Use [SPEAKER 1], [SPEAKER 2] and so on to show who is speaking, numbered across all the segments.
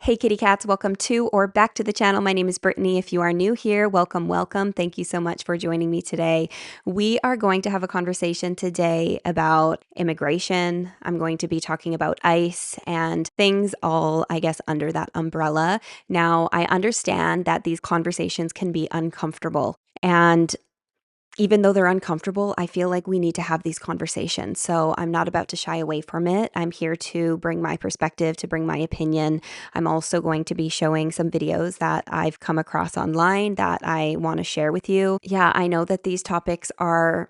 [SPEAKER 1] Hey kitty cats, welcome to or back to the channel. My name is Brittany. If you are new here, welcome, welcome. Thank you so much for joining me today. We are going to have a conversation today about immigration. I'm going to be talking about ICE and things all, I guess, under that umbrella. Now, I understand that these conversations can be uncomfortable, and even though they're uncomfortable, I feel like we need to have these conversations. So I'm not about to shy away from it. I'm here to bring my perspective, to bring my opinion. I'm also going to be showing some videos that I've come across online that I want to share with you. Yeah, I know that these topics are,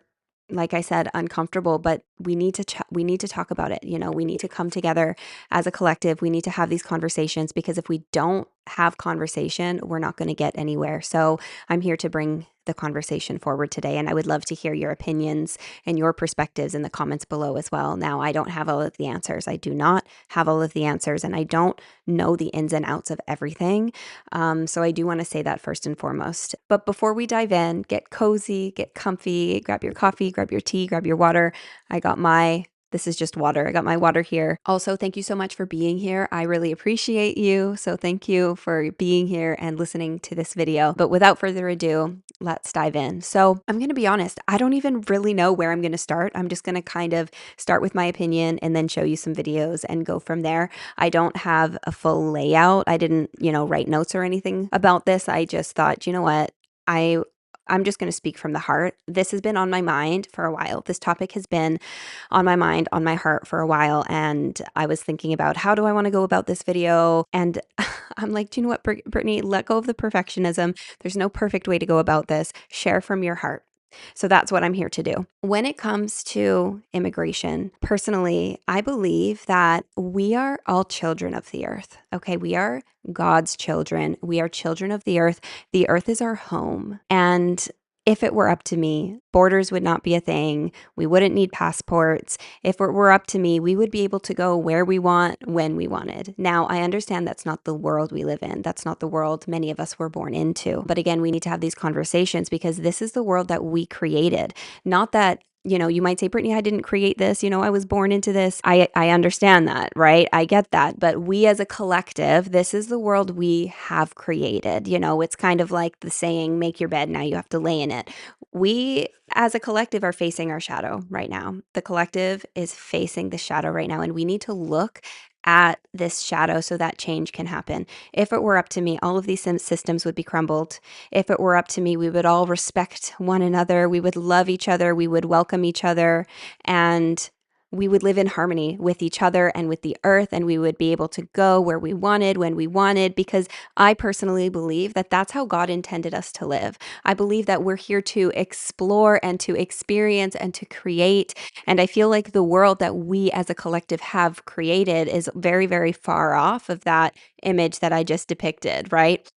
[SPEAKER 1] like I said, uncomfortable, but we need to talk about it. We need to come together as a collective. We need to have these conversations, because if we don't have conversation, we're not going to get anywhere. So I'm here to bring the conversation forward today, and I would love to hear your opinions and your perspectives in the comments below as well. Now, I don't have all of the answers. I do not have all of the answers, and I don't know the ins and outs of everything. So I do want to say that first and foremost. But before we dive in, get cozy, get comfy, grab your coffee, grab your tea, grab your water. This is just water. I got my water here. Also, thank you so much for being here. I really appreciate you. So thank you for being here and listening to this video. But without further ado, let's dive in. So I'm going to be honest, I don't even really know where I'm going to start. I'm just going to kind of start with my opinion and then show you some videos and go from there. I don't have a full layout. I didn't, write notes or anything about this. I just thought, you know what? I'm just going to speak from the heart. This has been on my mind for a while. This topic has been on my mind, on my heart for a while. And I was thinking about, how do I want to go about this video? And I'm like, do you know what, Brittany, let go of the perfectionism. There's no perfect way to go about this. Share from your heart. So that's what I'm here to do. When it comes to immigration, personally, I believe that we are all children of the earth. Okay, we are God's children. We are children of the earth. The earth is our home. And if it were up to me, borders would not be a thing. We wouldn't need passports. If it were up to me, we would be able to go where we want, when we wanted. Now, I understand that's not the world we live in. That's not the world many of us were born into. But again, we need to have these conversations, because this is the world that we created. Not that, you might say, Brittany, I didn't create this. I was born into this. I understand that, right? I get that. But we as a collective, this is the world we have created. It's kind of like the saying, make your bed, now you have to lay in it. We as a collective are facing our shadow right now. The collective is facing the shadow right now, and we need to look at this shadow so that change can happen. If it were up to me, all of these systems would be crumbled. If it were up to me, we would all respect one another. We would love each other. We would welcome each other, and we would live in harmony with each other and with the earth, and we would be able to go where we wanted, when we wanted, because I personally believe that that's how God intended us to live. I believe that we're here to explore and to experience and to create. And I feel like the world that we as a collective have created is very, very far off of that image that I just depicted, right?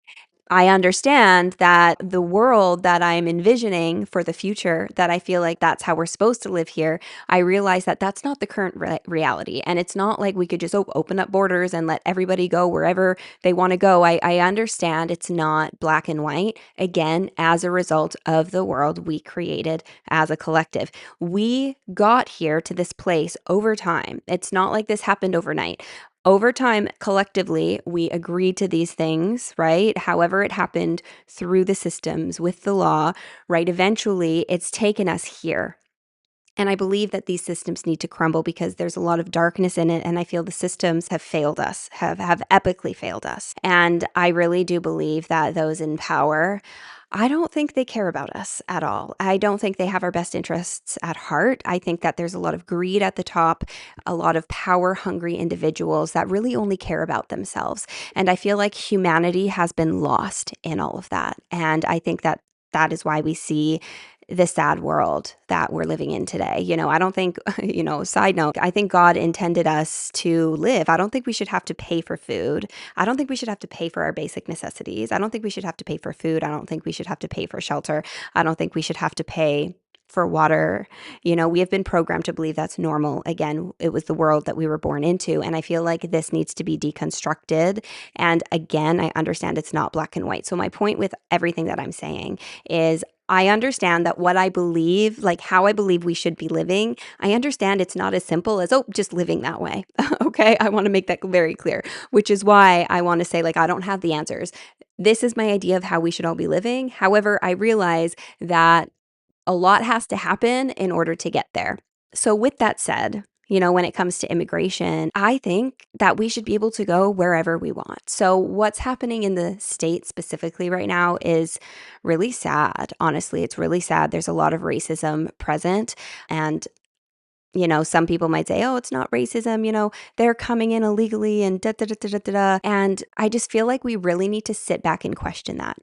[SPEAKER 1] I understand that the world that I'm envisioning for the future, that I feel like that's how we're supposed to live here, I realize that that's not the current reality. And it's not like we could just open up borders and let everybody go wherever they want to go. I understand it's not black and white, again, as a result of the world we created as a collective. We got here to this place over time. It's not like this happened overnight. Over time, collectively, we agreed to these things, right? However it happened, through the systems, with the law, right? Eventually, it's taken us here. And I believe that these systems need to crumble, because there's a lot of darkness in it. And I feel the systems have failed us, have epically failed us. And I really do believe that those in power, I don't think they care about us at all. I don't think they have our best interests at heart. I think that there's a lot of greed at the top, a lot of power-hungry individuals that really only care about themselves. And I feel like humanity has been lost in all of that. And I think that that is why we see the sad world that we're living in today. I don't think, side note, I think God intended us to live. I don't think we should have to pay for food. I don't think we should have to pay for our basic necessities. I don't think we should have to pay for food. I don't think we should have to pay for shelter. I don't think we should have to pay for water. We have been programmed to believe that's normal. Again, it was the world that we were born into. And I feel like this needs to be deconstructed. And again, I understand it's not black and white. So my point with everything that I'm saying is, I understand that what I believe, like how I believe we should be living, I understand it's not as simple as, oh, just living that way. Okay. I want to make that very clear, which is why I want to say, like, I don't have the answers. This is my idea of how we should all be living. However, I realize that a lot has to happen in order to get there. So, with that said, when it comes to immigration, I think that we should be able to go wherever we want. So, what's happening in the state specifically right now is really sad. Honestly, it's really sad. There's a lot of racism present. And some people might say, oh, it's not racism, they're coming in illegally and da da da da da da. And I just feel like we really need to sit back and question that.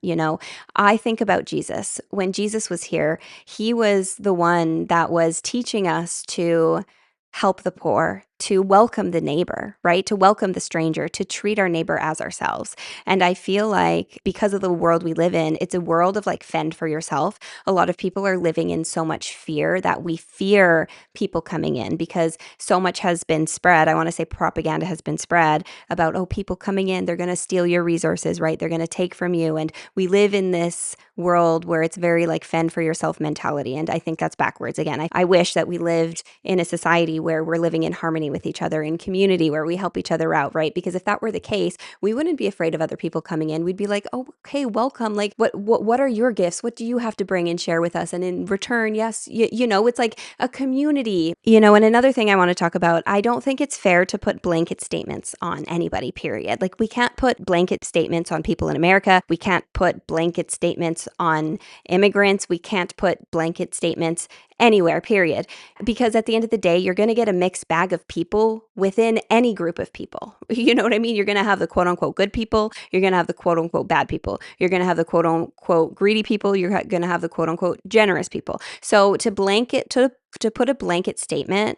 [SPEAKER 1] I think about Jesus. When Jesus was here, he was the one that was teaching us to help the poor, to welcome the neighbor, right? To welcome the stranger, to treat our neighbor as ourselves. And I feel like because of the world we live in, it's a world of like fend for yourself. A lot of people are living in so much fear that we fear people coming in because so much has been spread. I want to say propaganda has been spread about, oh, people coming in, they're going to steal your resources, right? They're going to take from you. And we live in this world where it's very like fend for yourself mentality. And I think that's backwards. Again, I wish that we lived in a society where we're living in harmony with each other, in community, where we help each other out, right? Because if that were the case, we wouldn't be afraid of other people coming in. We'd be like, oh, okay, welcome. Like, what are your gifts? What do you have to bring and share with us? And in return, yes, it's like a community, and another thing I want to talk about, I don't think it's fair to put blanket statements on anybody, period. Like, we can't put blanket statements on people in America. We can't put blanket statements on immigrants. We can't put blanket statements anywhere, period. Because at the end of the day, you're going to get a mixed bag of people within any group of people. You know what I mean? You're going to have the quote unquote good people. You're going to have the quote unquote bad people. You're going to have the quote unquote greedy people. You're going to have the quote unquote generous people. So to put a blanket statement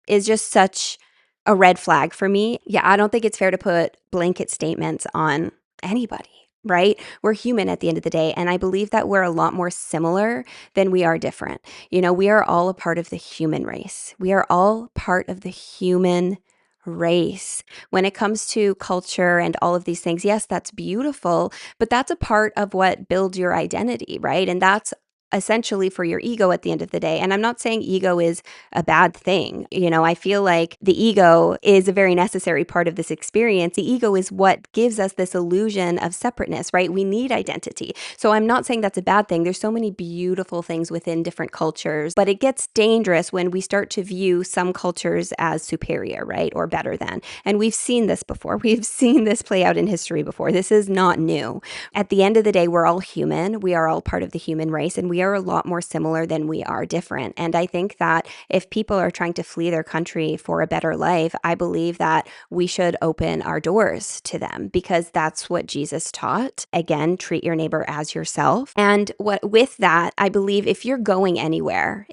[SPEAKER 1] is just such a red flag for me. Yeah, I don't think it's fair to put blanket statements on anybody. Right? We're human at the end of the day. And I believe that we're a lot more similar than we are different. We are all a part of the human race. We are all part of the human race. When it comes to culture and all of these things, yes, that's beautiful, but that's a part of what builds your identity, right? And that's essentially for your ego at the end of the day. And I'm not saying ego is a bad thing. I feel like the ego is a very necessary part of this experience. The ego is what gives us this illusion of separateness, right? We need identity. So I'm not saying that's a bad thing. There's so many beautiful things within different cultures, but it gets dangerous when we start to view some cultures as superior, right? Or better than. And we've seen this before. We've seen this play out in history before. This is not new. At the end of the day, we're all human. We are all part of the human race, and we are a lot more similar than we are different. And I think that if people are trying to flee their country for a better life, I believe that we should open our doors to them because that's what Jesus taught. Again, treat your neighbor as yourself. And with that, I believe if you're going anywhere,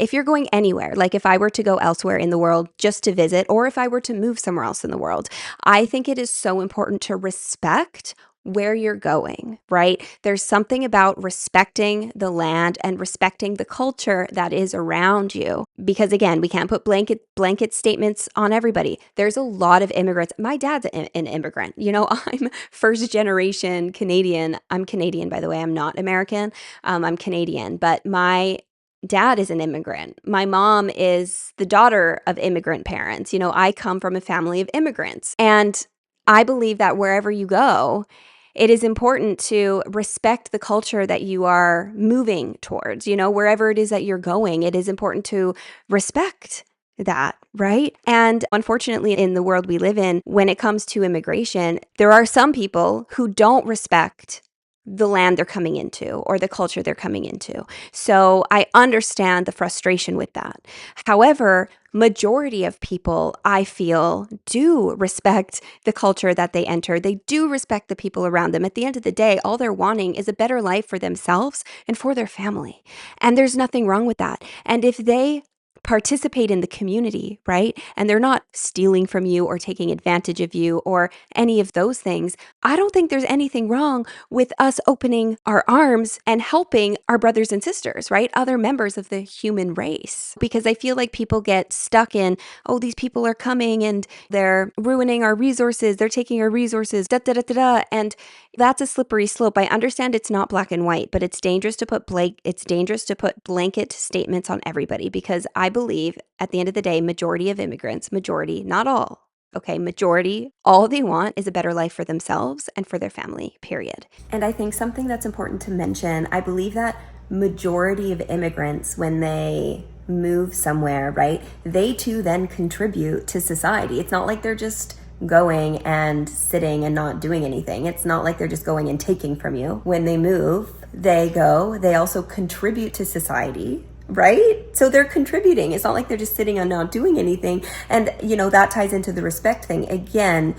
[SPEAKER 1] like if I were to go elsewhere in the world just to visit, or if I were to move somewhere else in the world, I think it is so important to respect where you're going, right? There's something about respecting the land and respecting the culture that is around you. Because again, we can't put blanket statements on everybody. There's a lot of immigrants. My dad's an immigrant. I'm first generation Canadian. I'm Canadian, by the way. I'm not American. I'm Canadian, but my dad is an immigrant. My mom is the daughter of immigrant parents. I come from a family of immigrants. And I believe that wherever you go, it is important to respect the culture that you are moving towards. Wherever it is that you're going, it is important to respect that, right? And unfortunately, in the world we live in, when it comes to immigration, there are some people who don't respect the land they're coming into or the culture they're coming into. So I understand the frustration with that. However, majority of people, I feel, do respect the culture that they enter. They do respect the people around them. At the end of the day, all they're wanting is a better life for themselves and for their family. And there's nothing wrong with that. And if they participate in the community, right? And they're not stealing from you or taking advantage of you or any of those things. I don't think there's anything wrong with us opening our arms and helping our brothers and sisters, right? Other members of the human race. Because I feel like people get stuck in, oh, these people are coming and they're ruining our resources, they're taking our resources, da da da da da. And that's a slippery slope. I understand it's not black and white, but it's dangerous to put blanket statements on everybody, because I believe at the end of the day, majority of immigrants, majority, not all, okay, majority, all they want is a better life for themselves and for their family, period. And I think something that's important to mention, I believe that majority of immigrants, when they move somewhere, right, they too then contribute to society. It's not like they're just going and sitting and not doing anything. It's not like they're just going and taking from you. When they move, they also contribute to society, right? So they're contributing. It's not like they're just sitting and not doing anything. And, that ties into the respect thing. Again,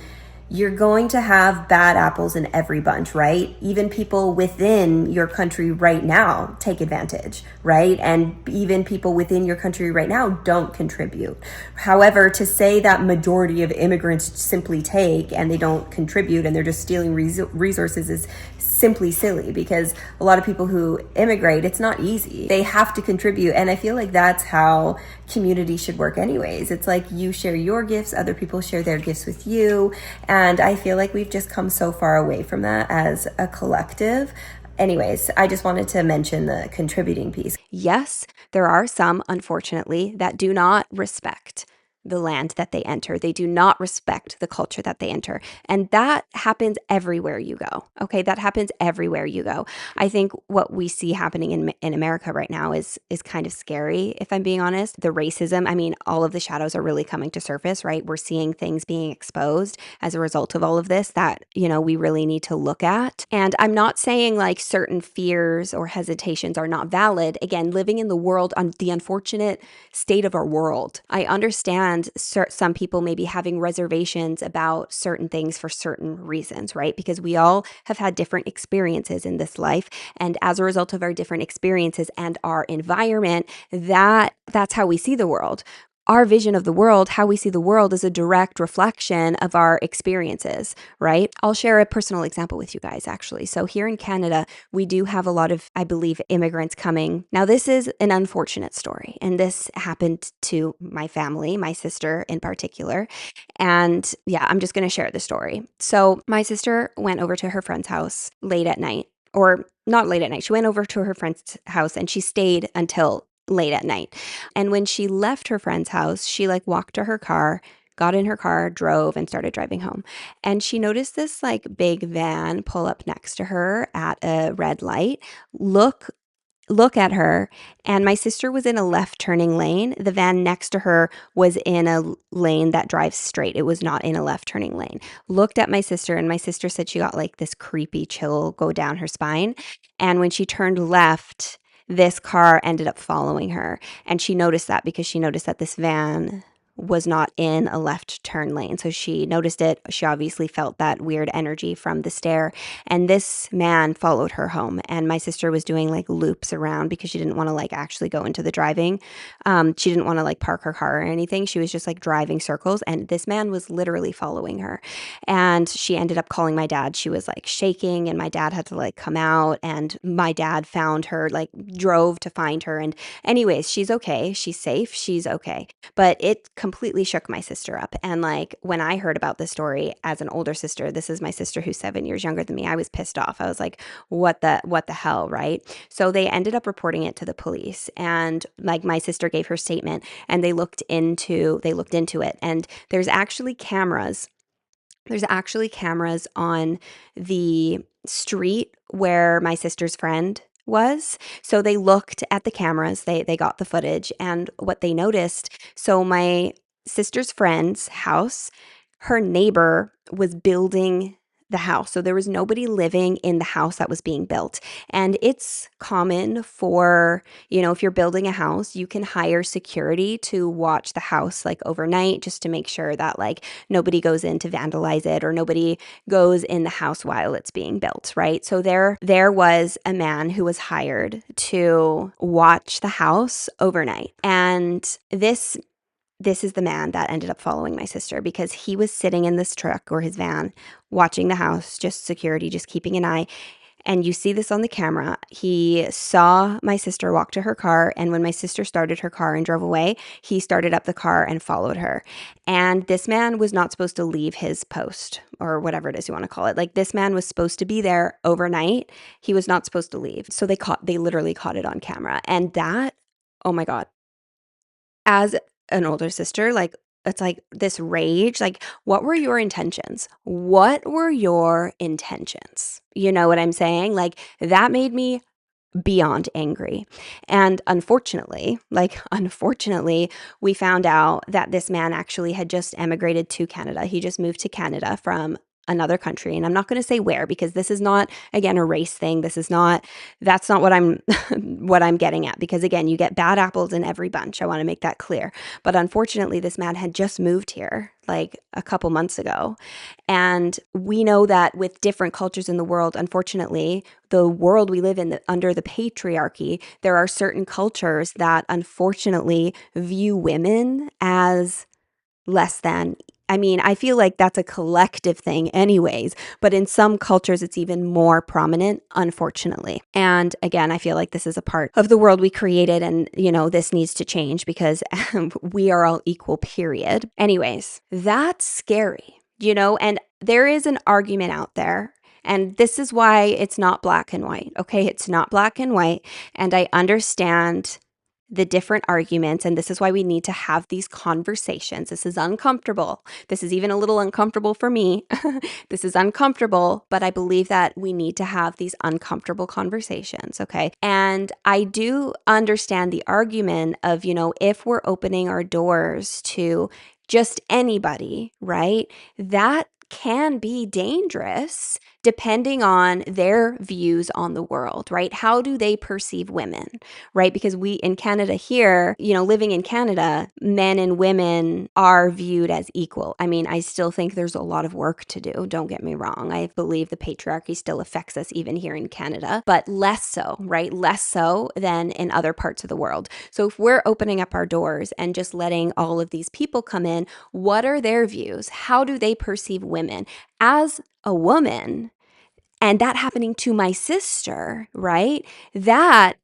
[SPEAKER 1] you're going to have bad apples in every bunch, right? Even people within your country right now take advantage, right? And even people within your country right now don't contribute. However, to say that majority of immigrants simply take and they don't contribute and they're just stealing resources is simply silly, because a lot of people who immigrate, it's not easy. They have to contribute. And I feel like that's how community should work anyways. It's like you share your gifts, other people share their gifts with you. And I feel like we've just come so far away from that as a collective. Anyways, I just wanted to mention the contributing piece. Yes, there are some, unfortunately, that do not respect the land that they enter. They do not respect the culture that they enter. And that happens everywhere you go. Okay, that happens everywhere you go. I think what we see happening in America right now is kind of scary, if I'm being honest. The racism, I mean, all of the shadows are really coming to surface, right? We're seeing things being exposed as a result of all of this that, we really need to look at. And I'm not saying like certain fears or hesitations are not valid. Again, living in the world, on the unfortunate state of our world, I understand some people may be having reservations about certain things for certain reasons, right? Because we all have had different experiences in this life. And as a result of our different experiences and our environment, that's how we see the world. Our vision of the world, how we see the world, is a direct reflection of our experiences, right? I'll share a personal example with you guys, actually. So here in Canada, we do have a lot of, I believe, immigrants coming. Now, this is an unfortunate story, and this happened to my family, my sister in particular. And yeah, I'm just going to share the story. So my sister went over to her friend's house late at night, or not late at night. She went over to her friend's house and she stayed until late at night. And when she left her friend's house, she walked to her car, got in her car, drove, and started driving home. And she noticed this big van pull up next to her at a red light, look at her, and my sister was in a left turning lane. The van next to her was in a lane that drives straight. It was not in a left turning lane. Looked at my sister, and my sister said she got this creepy chill go down her spine. And when she turned left, this car ended up following her. And she noticed that because she noticed that this van was not in a left turn lane. So she noticed it. She obviously felt that weird energy from the stare. And this man followed her home. And my sister was doing loops around because she didn't want to actually go into the driving. She didn't want to park her car or anything. She was just driving circles. And this man was literally following her. And she ended up calling my dad. She was shaking, and my dad had to come out. And my dad found her, drove to find her. And anyways, she's okay. She's safe. She's okay. But it completely shook my sister up. And when I heard about this story as an older sister, this is my sister who's 7 years younger than me, I was pissed off. I was like, what the hell, right? So they ended up reporting it to the police, and my sister gave her statement, and they looked into it, and there's actually cameras on the street where my sister's friend was. So they looked at the cameras, they got the footage, and what they noticed, so my sister's friend's house, her neighbor was building the house. So there was nobody living in the house that was being built. And it's common for, if you're building a house, you can hire security to watch the house overnight, just to make sure that nobody goes in to vandalize it, or nobody goes in the house while it's being built, right? So there was a man who was hired to watch the house overnight. And And this is the man that ended up following my sister, because he was sitting in this truck or his van watching the house, just security, just keeping an eye. And you see this on the camera. He saw my sister walk to her car, and when my sister started her car and drove away, he started up the car and followed her. And this man was not supposed to leave his post, or whatever it is you want to call it. Like, this man was supposed to be there overnight. He was not supposed to leave. So they literally caught it on camera. And that, oh my God, as an older sister, like, it's like this rage. Like, what were your intentions? What were your intentions? You know what I'm saying? Like, that made me beyond angry. And unfortunately, we found out that this man actually had just emigrated to Canada. He just moved to Canada from another country. And I'm not going to say where, because this is not, again, a race thing. That's not what I'm what I'm getting at, because again, you get bad apples in every bunch. I want to make that clear. But unfortunately, this man had just moved here like a couple months ago. And we know that with different cultures in the world, unfortunately, the world we live in, under the patriarchy, there are certain cultures that unfortunately view women as less than. I mean, I feel like that's a collective thing anyways, but in some cultures it's even more prominent, unfortunately. And again, I feel like this is a part of the world we created, and this needs to change, because we are all equal, period. Anyways, that's scary, and there is an argument out there. And this is why it's not black and white, okay? It's not black and white. And I understand the different arguments, and this is why we need to have these conversations. This is uncomfortable. This is even a little uncomfortable for me. This is uncomfortable, but I believe that we need to have these uncomfortable conversations, okay? And I do understand the argument of, if we're opening our doors to just anybody, right? That can be dangerous depending on their views on the world, right? How do they perceive women, right? Because we in Canada here, living in Canada, men and women are viewed as equal. I mean, I still think there's a lot of work to do. Don't get me wrong. I believe the patriarchy still affects us even here in Canada, but less so, right? Less so than in other parts of the world. So if we're opening up our doors and just letting all of these people come in, what are their views? How do they perceive women? As a woman, and that happening to my sister, right? That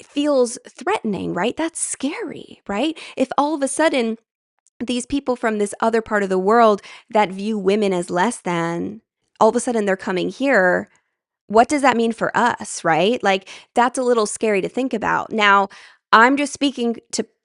[SPEAKER 1] feels threatening, right? That's scary, right? If all of a sudden these people from this other part of the world that view women as less than, all of a sudden they're coming here, what does that mean for us, right? Like, that's a little scary to think about. Now, I'm just speaking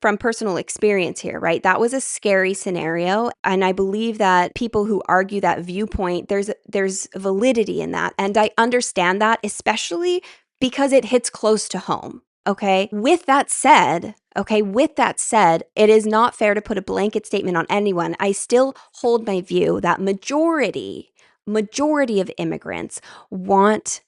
[SPEAKER 1] from personal experience here, right? That was a scary scenario. And I believe that people who argue that viewpoint, there's validity in that. And I understand that, especially because it hits close to home. Okay. With that said, it is not fair to put a blanket statement on anyone. I still hold my view that majority of immigrants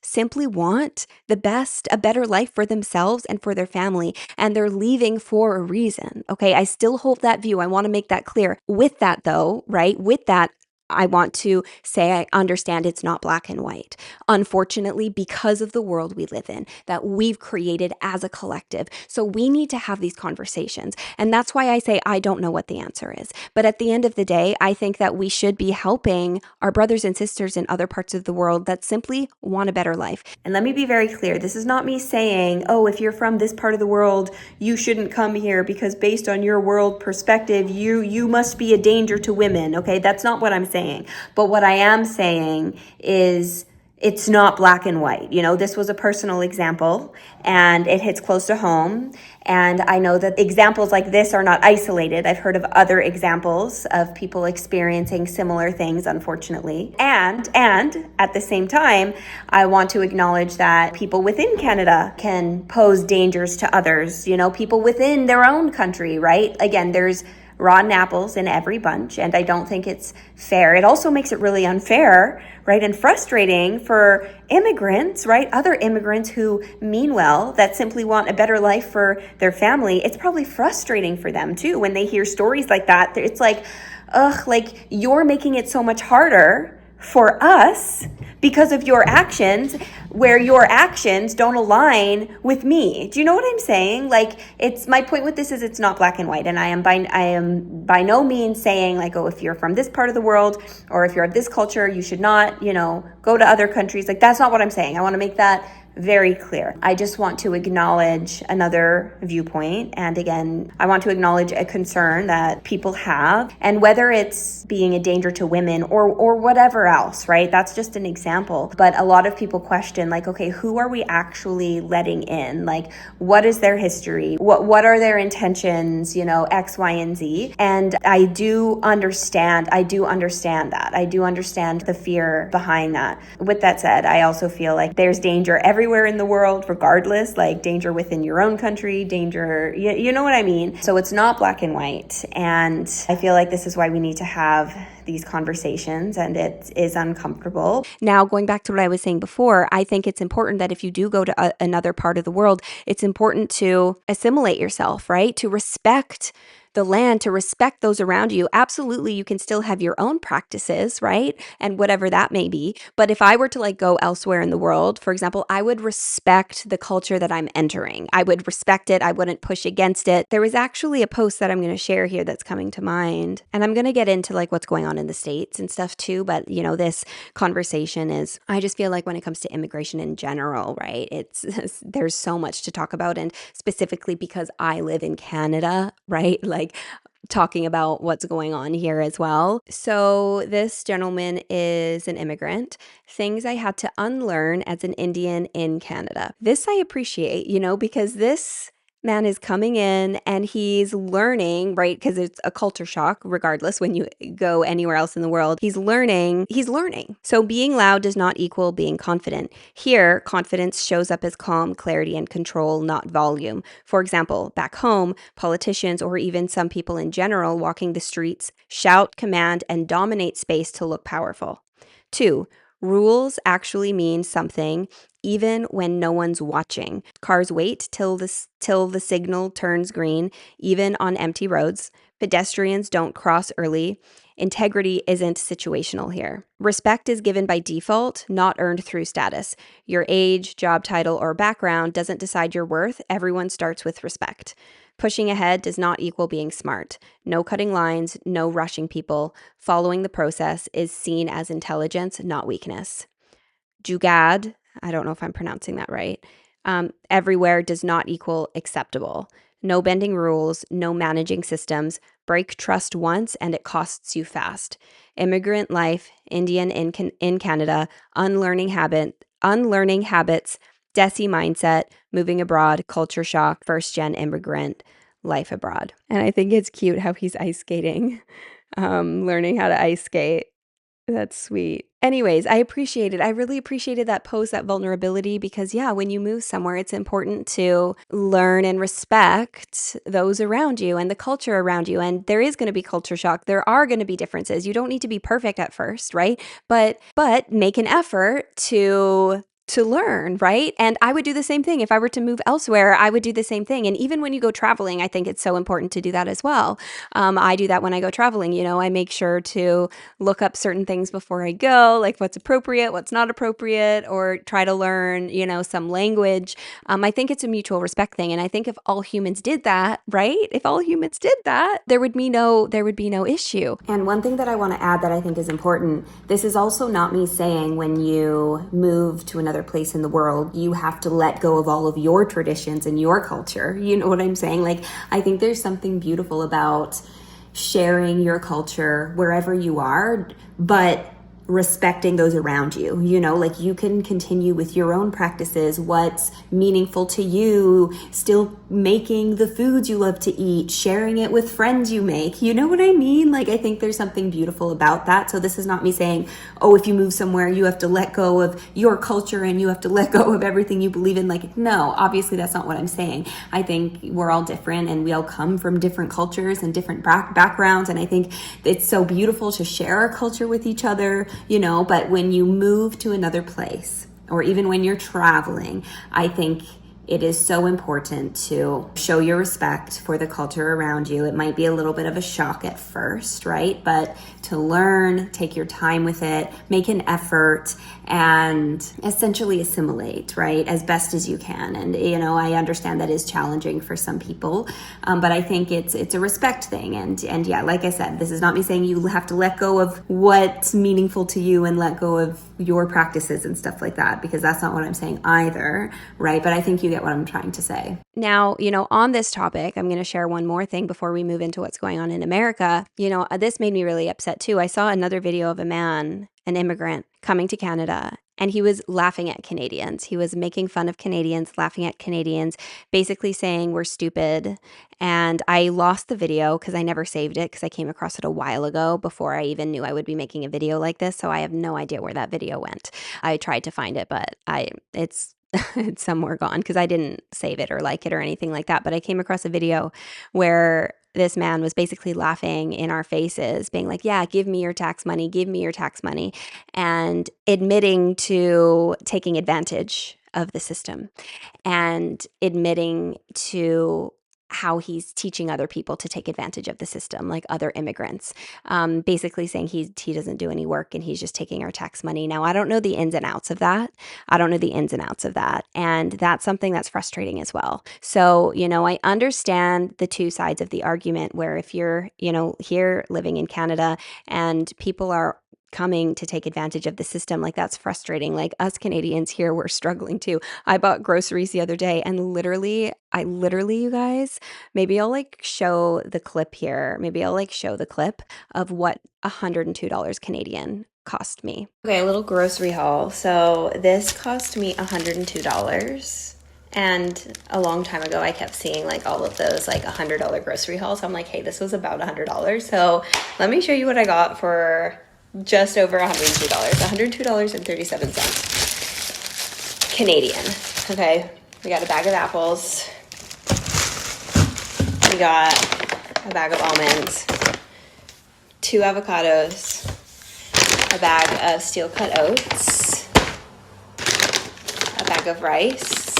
[SPEAKER 1] simply want the best, a better life for themselves and for their family, and they're leaving for a reason. Okay, I still hold that view. I want to make that clear. With that though, right? With that, I want to say I understand it's not black and white. Unfortunately, because of the world we live in, that we've created as a collective. So we need to have these conversations. And that's why I say I don't know what the answer is. But at the end of the day, I think that we should be helping our brothers and sisters in other parts of the world that simply want a better life. And let me be very clear. This is not me saying, oh, if you're from this part of the world, you shouldn't come here because based on your world perspective, you must be a danger to women. Okay, that's not what I'm saying. But what I am saying is it's not black and white. This was a personal example and it hits close to home. And I know that examples like this are not isolated. I've heard of other examples of people experiencing similar things, unfortunately. And at the same time, I want to acknowledge that people within Canada can pose dangers to others, people within their own country, right? Again, there's rotten apples in every bunch, and I don't think it's fair. It also makes it really unfair, right, and frustrating for immigrants, right, other immigrants who mean well, that simply want a better life for their family. It's probably frustrating for them too when they hear stories like that. It's like, ugh, like you're making it so much harder for us because of your actions, where your actions don't align with me. Do you know what I'm saying? Like, it's my point with this is it's not black and white, and I am by no means saying like, oh, if you're from this part of the world or if you're of this culture, you should not, go to other countries. Like, that's not what I'm saying. I want to make that very clear. I just want to acknowledge another viewpoint. And again, I want to acknowledge a concern that people have. And whether it's being a danger to women or whatever else, right? That's just an example. But a lot of people question, like, okay, who are we actually letting in? Like, what is their history? What are their intentions, X, Y, and Z? And I do understand that. I do understand the fear behind that. With that said, I also feel like there's danger everywhere in the world, regardless, like danger within your own country, danger, you know what I mean? So it's not black and white. And I feel like this is why we need to have these conversations, and it is uncomfortable. Now, going back to what I was saying before, I think it's important that if you do go to another part of the world, it's important to assimilate yourself, right? To respect the land, to respect those around you. Absolutely, you can still have your own practices, right? And whatever that may be. But if I were to like go elsewhere in the world, for example, I would respect the culture that I'm entering. I would respect it. I wouldn't push against it. There was actually a post that I'm going to share here that's coming to mind. And I'm going to get into like what's going on in the States and stuff too. But this conversation is, I just feel like when it comes to immigration in general, right? There's so much to talk about. And specifically because I live in Canada, right? Like, talking about what's going on here as well. So this gentleman is an immigrant. Things I had to unlearn as an Indian in Canada. This I appreciate, because this man is coming in and he's learning, right? Because it's a culture shock, regardless, when you go anywhere else in the world. He's learning. So being loud does not equal being confident. Here, confidence shows up as calm, clarity, and control, not volume. For example, back home, politicians or even some people in general walking the streets shout, command, and dominate space to look powerful. 2, rules actually mean something even when no one's watching. Cars wait till the signal turns green, even on empty roads. Pedestrians don't cross early. Integrity isn't situational here. Respect is given by default, not earned through status. Your age, job title, or background doesn't decide your worth. Everyone starts with respect. Pushing ahead does not equal being smart. No cutting lines, no rushing people. Following the process is seen as intelligence, not weakness. Jugad, I don't know if I'm pronouncing that right. Everywhere does not equal acceptable. No bending rules, no managing systems. Break trust once and it costs you fast. Immigrant life, Indian in Canada, unlearning habits, Desi mindset, moving abroad, culture shock, first-gen immigrant, life abroad. And I think it's cute how he's ice skating, learning how to ice skate. That's sweet. Anyways, I appreciate it. I really appreciated that post, that vulnerability, because when you move somewhere, it's important to learn and respect those around you and the culture around you. And there is going to be culture shock. There are going to be differences. You don't need to be perfect at first, right? But make an effort to learn, right? And I would do the same thing. If I were to move elsewhere, I would do the same thing. And even when you go traveling, I think it's so important to do that as well. I do that when I go traveling. I make sure to look up certain things before I go, like what's appropriate, what's not appropriate, or try to learn, some language. I think it's a mutual respect thing. And I think if all humans did that, right? If all humans did that, there would be no issue. And one thing that I want to add that I think is important, this is also not me saying when you move to another place in the world, you have to let go of all of your traditions and your culture. You know what I'm saying? Like, I think there's something beautiful about sharing your culture wherever you are, but respecting those around you. Like, you can continue with your own practices, what's meaningful to you, still making the foods you love to eat, sharing it with friends you make. You know what I mean? Like, I think there's something beautiful about that. So this is not me saying, oh, if you move somewhere, you have to let go of your culture and you have to let go of everything you believe in. Like, no, obviously that's not what I'm saying. I think we're all different and we all come from different cultures and different backgrounds. And I think it's so beautiful to share our culture with each other, but when you move to another place, or even when you're traveling, I think It is so important to show your respect for the culture around you. It might be a little bit of a shock at first, right? But to learn, take your time with it, make an effort, and essentially assimilate, right, as best as you can. And I understand that is challenging for some people, but I think it's a respect thing. And yeah, like I said, this is not me saying you have to let go of what's meaningful to you and let go of your practices and stuff like that, because that's not what I'm saying either, right? But I think you get what I'm trying to say. Now, on this topic, I'm going to share one more thing before we move into what's going on in America. This made me really upset too. I saw another video of a man, an immigrant, coming to Canada, and he was laughing at Canadians. He was making fun of Canadians, laughing at Canadians, basically saying we're stupid. And I lost the video because I never saved it because I came across it a while ago before I even knew I would be making a video like this. So I have no idea where that video went. I tried to find it, but it's it's somewhere gone because I didn't save it or like it or anything like that. But I came across a video where this man was basically laughing in our faces, being like, yeah, give me your tax money, give me your tax money, and admitting to taking advantage of the system and admitting to how he's teaching other people to take advantage of the system, like other immigrants, basically saying he doesn't do any work and he's just taking our tax money. Now, I don't know the ins and outs of that. And that's something that's frustrating as well. So, I understand the two sides of the argument where if you're, here living in Canada and people are coming to take advantage of the system, like that's frustrating. Like us Canadians here, we're struggling too. I bought groceries the other day and I literally, you guys, maybe I'll show the clip here. Maybe I'll show the clip of what $102 Canadian cost me. Okay, a little grocery haul. So this cost me $102. And a long time ago, I kept seeing all of those $100 grocery hauls. So I'm like, hey, this was about $100. So let me show you what I got for just over $102, $102.37 Canadian. Okay, we got a bag of apples. We got a bag of almonds, 2 avocados, a bag of steel cut oats, a bag of rice,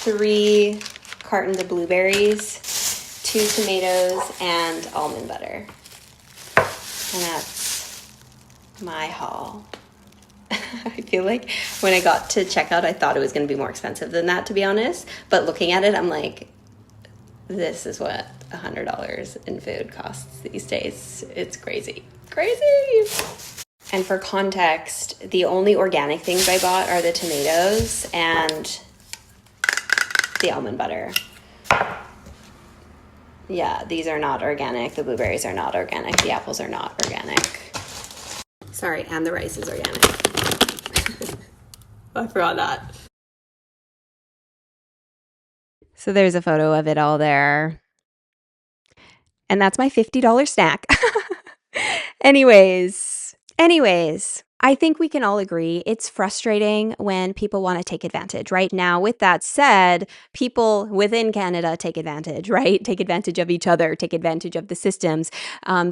[SPEAKER 1] 3 cartons of blueberries, 2 tomatoes, and almond butter. And that's my haul. I feel like when I got to checkout, I thought it was going to be more expensive than that, to be honest. But looking at it, I'm like, this is what $100 in food costs these days. It's crazy. Crazy! And for context, the only organic things I bought are the tomatoes and the almond butter. Yeah, these are not organic. The blueberries are not organic. The apples are not organic. Sorry, and the rice is organic. I forgot that. So there's a photo of it all there. And that's my $50 snack. Anyways, I think we can all agree it's frustrating when people want to take advantage, right? Now, with that said, people within Canada take advantage, right? Take advantage of each other, take advantage of the systems.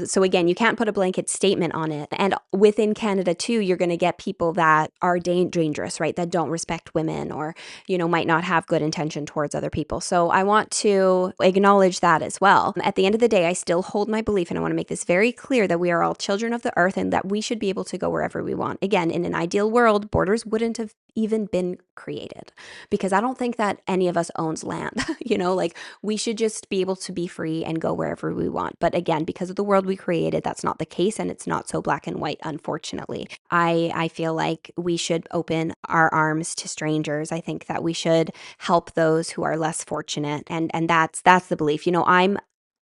[SPEAKER 1] So again, you can't put a blanket statement on it. And within Canada too, you're going to get people that are dangerous, right? That don't respect women or, might not have good intention towards other people. So I want to acknowledge that as well. At the end of the day, I still hold my belief, and I want to make this very clear that we are all children of the earth and that we should be able to go wherever we want. Again, in an ideal world, borders wouldn't have even been created because I don't think that any of us owns land. We should just be able to be free and go wherever we want. But again, because of the world we created, that's not the case, and it's not so black and white, unfortunately. I feel like we should open our arms to strangers. I think that we should help those who are less fortunate, and that's the belief.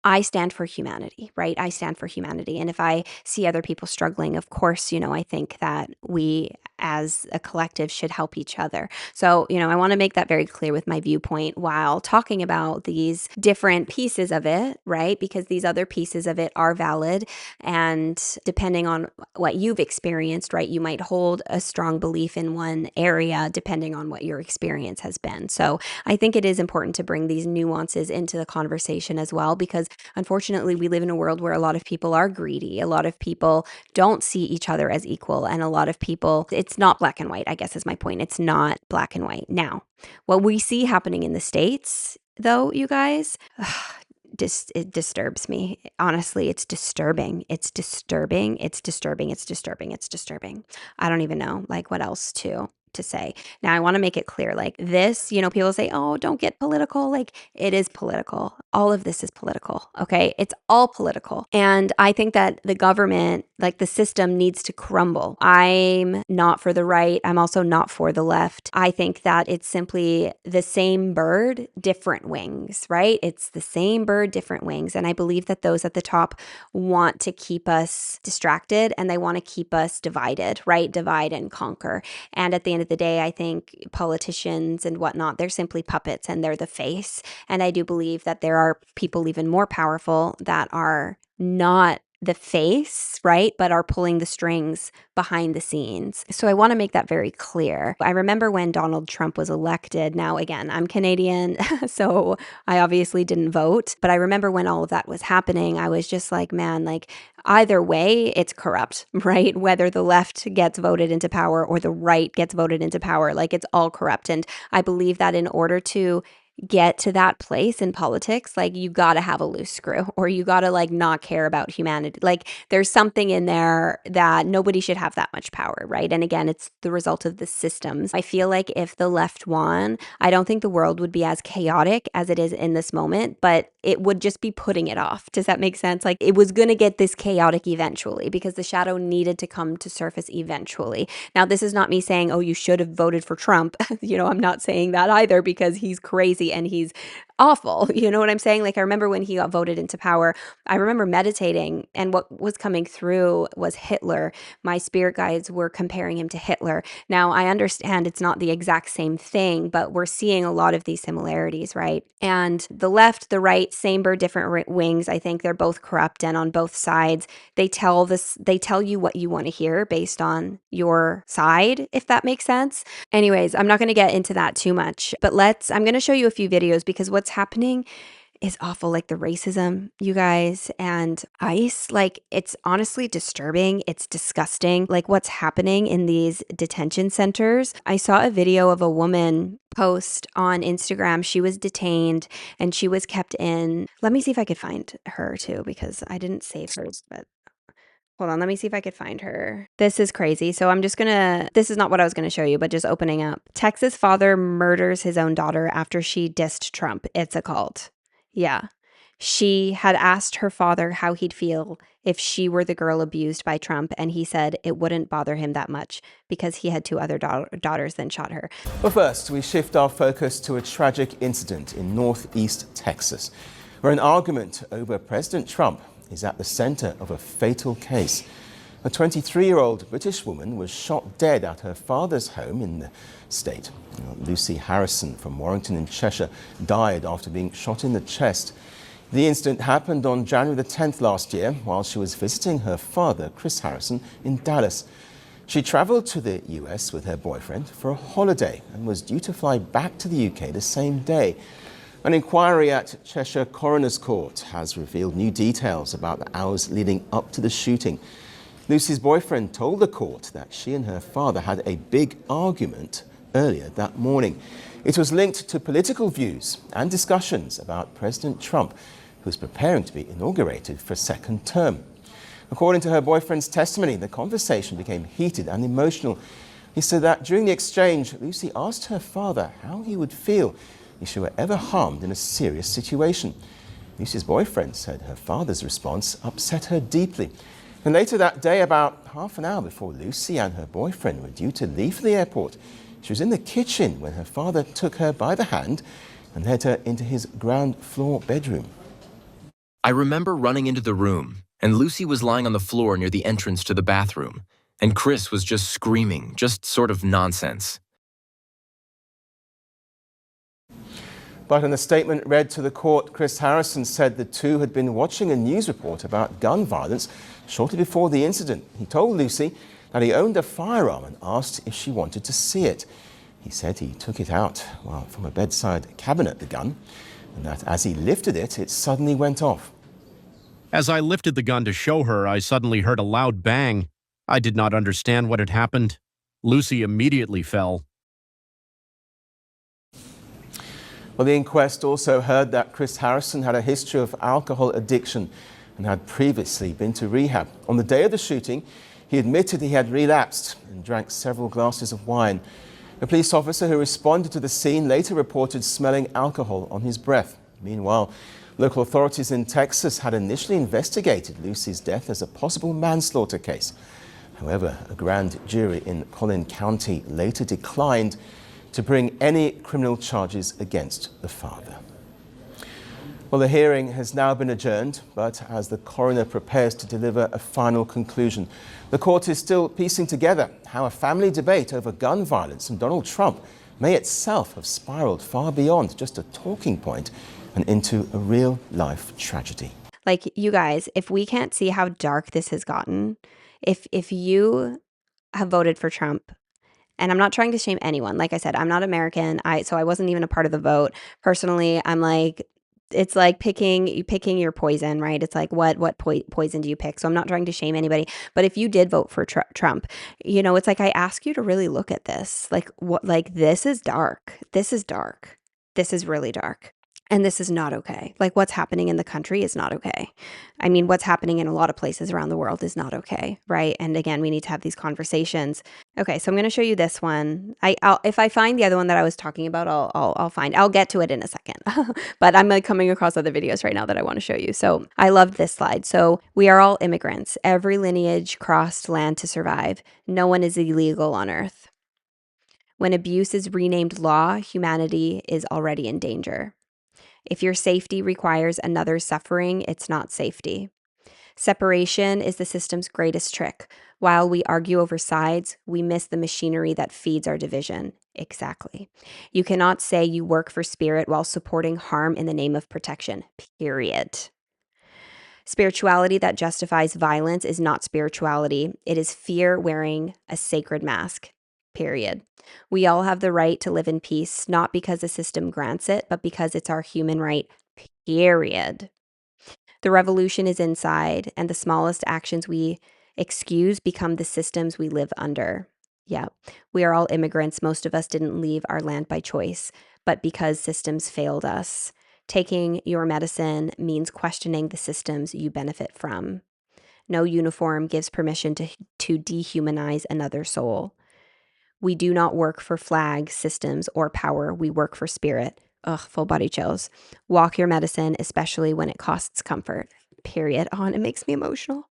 [SPEAKER 1] I stand for humanity, right? I stand for humanity. And if I see other people struggling, of course, I think that we as a collective should help each other. So, I want to make that very clear with my viewpoint while talking about these different pieces of it, right? Because these other pieces of it are valid. And depending on what you've experienced, right, you might hold a strong belief in one area depending on what your experience has been. So I think it is important to bring these nuances into the conversation as well, because unfortunately, we live in a world where a lot of people are greedy. A lot of people don't see each other as equal. And a lot of people, it's not black and white, I guess is my point. It's not black and white. Now, what we see happening in the States, though, you guys, it disturbs me. Honestly, it's disturbing. It's disturbing. It's disturbing. It's disturbing. It's disturbing. I don't even know like what else to say. Now, I want to make it clear like this, people say, "Oh, don't get political." Like it is political. All of this is political, okay? It's all political. And I think that the government, like the system needs to crumble. I'm not for the right. I'm also not for the left. I think that it's simply the same bird, different wings, right? It's the same bird, different wings. And I believe that those at the top want to keep us distracted and they want to keep us divided, right? Divide and conquer. And at the end of the day, I think politicians and whatnot, they're simply puppets and they're the face. And I do believe that there are people even more powerful that are not the face, right? But are pulling the strings behind the scenes. So I want to make that very clear. I remember when Donald Trump was elected. Now, again, I'm Canadian, so I obviously didn't vote. But I remember when all of that was happening, I was just like, man, like either way, it's corrupt, right? Whether the left gets voted into power or the right gets voted into power, like it's all corrupt. And I believe that in order to get to that place in politics, like you got to have a loose screw or you got to like not care about humanity. Like there's something in there that nobody should have that much power, right? And again, it's the result of the systems. I feel like if the left won, I don't think the world would be as chaotic as it is in this moment, but it would just be putting it off. Does that make sense? Like it was going to get this chaotic eventually because the shadow needed to come to surface eventually. Now, this is not me saying, oh, you should have voted for Trump. I'm not saying that either because he's crazy and he's awful. You know what I'm saying? Like I remember when he got voted into power, I remember meditating and what was coming through was Hitler. My spirit guides were comparing him to Hitler. Now I understand it's not the exact same thing, but we're seeing a lot of these similarities, right? And the left, the right, same bird, different wings. I think they're both corrupt and on both sides, they tell you what you want to hear based on your side, if that makes sense. Anyways, I'm not going to get into that too much, but I'm going to show you a few videos because what's happening is awful. Like the racism, you guys, and ICE, like it's honestly disturbing. It's disgusting. Like what's happening in these detention centers. I saw a video of a woman post on Instagram. She was detained and she was kept in. Let me see if I could find her too, because I didn't save hers, but hold on, let me see if I could find her. This is crazy. So this is not what I was gonna show you, but just opening up. Texas father murders his own daughter after she dissed Trump. It's a cult. Yeah. She had asked her father how he'd feel if she were the girl abused by Trump, and he said it wouldn't bother him that much because he had two other daughters then shot her.
[SPEAKER 2] But first, we shift our focus to a tragic incident in northeast Texas, where an argument over President Trump is at the center of a fatal case. A 23-year-old British woman was shot dead at her father's home in the state. Lucy Harrison from Warrington in Cheshire died after being shot in the chest. The incident happened on January the 10th last year while she was visiting her father, Chris Harrison, in Dallas. She traveled to the US with her boyfriend for a holiday and was due to fly back to the UK the same day. An inquiry at Cheshire Coroner's Court has revealed new details about the hours leading up to the shooting. Lucy's boyfriend told the court that she and her father had a big argument earlier that morning. It was linked to political views and discussions about President Trump, who's preparing to be inaugurated for a second term. According to her boyfriend's testimony, the conversation became heated and emotional. He said that during the exchange, Lucy asked her father how he would feel if she were ever harmed in a serious situation. Lucy's boyfriend said her father's response upset her deeply. And later that day, about half an hour before Lucy and her boyfriend were due to leave for the airport, she was in the kitchen when her father took her by the hand and led her into his ground floor bedroom.
[SPEAKER 3] I remember running into the room, and Lucy was lying on the floor near the entrance to the bathroom, and Chris was just screaming, just sort of nonsense.
[SPEAKER 2] But in a statement read to the court, Chris Harrison said the two had been watching a news report about gun violence shortly before the incident. He told Lucy that he owned a firearm and asked if she wanted to see it. He said he took it out from a bedside cabinet, the gun, and that as he lifted it, it suddenly went off.
[SPEAKER 4] As I lifted the gun to show her, I suddenly heard a loud bang. I did not understand what had happened. Lucy immediately fell.
[SPEAKER 2] Well, the inquest also heard that Chris Harrison had a history of alcohol addiction and had previously been to rehab. On the day of the shooting, he admitted he had relapsed and drank several glasses of wine. A police officer who responded to the scene later reported smelling alcohol on his breath. Meanwhile, local authorities in Texas had initially investigated Lucy's death as a possible manslaughter case. However, a grand jury in Collin County later declined to bring any criminal charges against the father. Well, the hearing has now been adjourned, but as the coroner prepares to deliver a final conclusion, the court is still piecing together how a family debate over gun violence and Donald Trump may itself have spiraled far beyond just a talking point and into a real-life tragedy.
[SPEAKER 1] Like, you guys, if we can't see how dark this has gotten, if you have voted for Trump, and I'm not trying to shame anyone. Like I said, I'm not American. So I wasn't even a part of the vote. Personally, I'm like, it's like picking your poison, right? It's like what poison do you pick? So I'm not trying to shame anybody. But if you did vote for Trump, it's like I ask you to really look at this. Like this is dark. This is dark. This is really dark. And this is not okay. Like, what's happening in the country is not okay. I mean, what's happening in a lot of places around the world is not okay, right? And again, we need to have these conversations. Okay, so I'm going to show you this one. If I find the other one that I was talking about, I'll get to it in a second. But I'm like coming across other videos right now that I want to show you. So I loved this slide. So we are all immigrants. Every lineage crossed land to survive. No one is illegal on earth. When abuse is renamed law, humanity is already in danger. If your safety requires another's suffering, it's not safety. Separation is the system's greatest trick. While we argue over sides, we miss the machinery that feeds our division. Exactly. You cannot say you work for spirit while supporting harm in the name of protection, period. Spirituality that justifies violence is not spirituality. It is fear wearing a sacred mask, period. We all have the right to live in peace, not because the system grants it, but because it's our human right, period. The revolution is inside, and the smallest actions we excuse become the systems we live under. Yeah, we are all immigrants. Most of us didn't leave our land by choice, but because systems failed us. Taking your medicine means questioning the systems you benefit from. No uniform gives permission to dehumanize another soul. We do not work for flags, systems, or power. We work for spirit. Ugh, full body chills. Walk your medicine, especially when it costs comfort. Period. Oh, and it makes me emotional.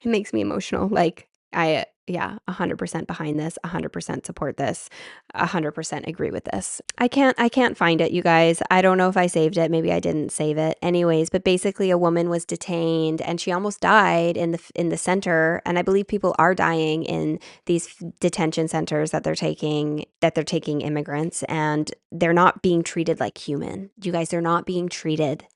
[SPEAKER 1] It makes me emotional. Like, 100% behind this, 100% support this, 100% agree with this. I can't find it, you guys. I don't know if I saved it. Maybe I didn't save it. Anyways, but basically a woman was detained and she almost died in the center. And I believe people are dying in these detention centers that they're taking immigrants, and they're not being treated like human. You guys, they're not being treated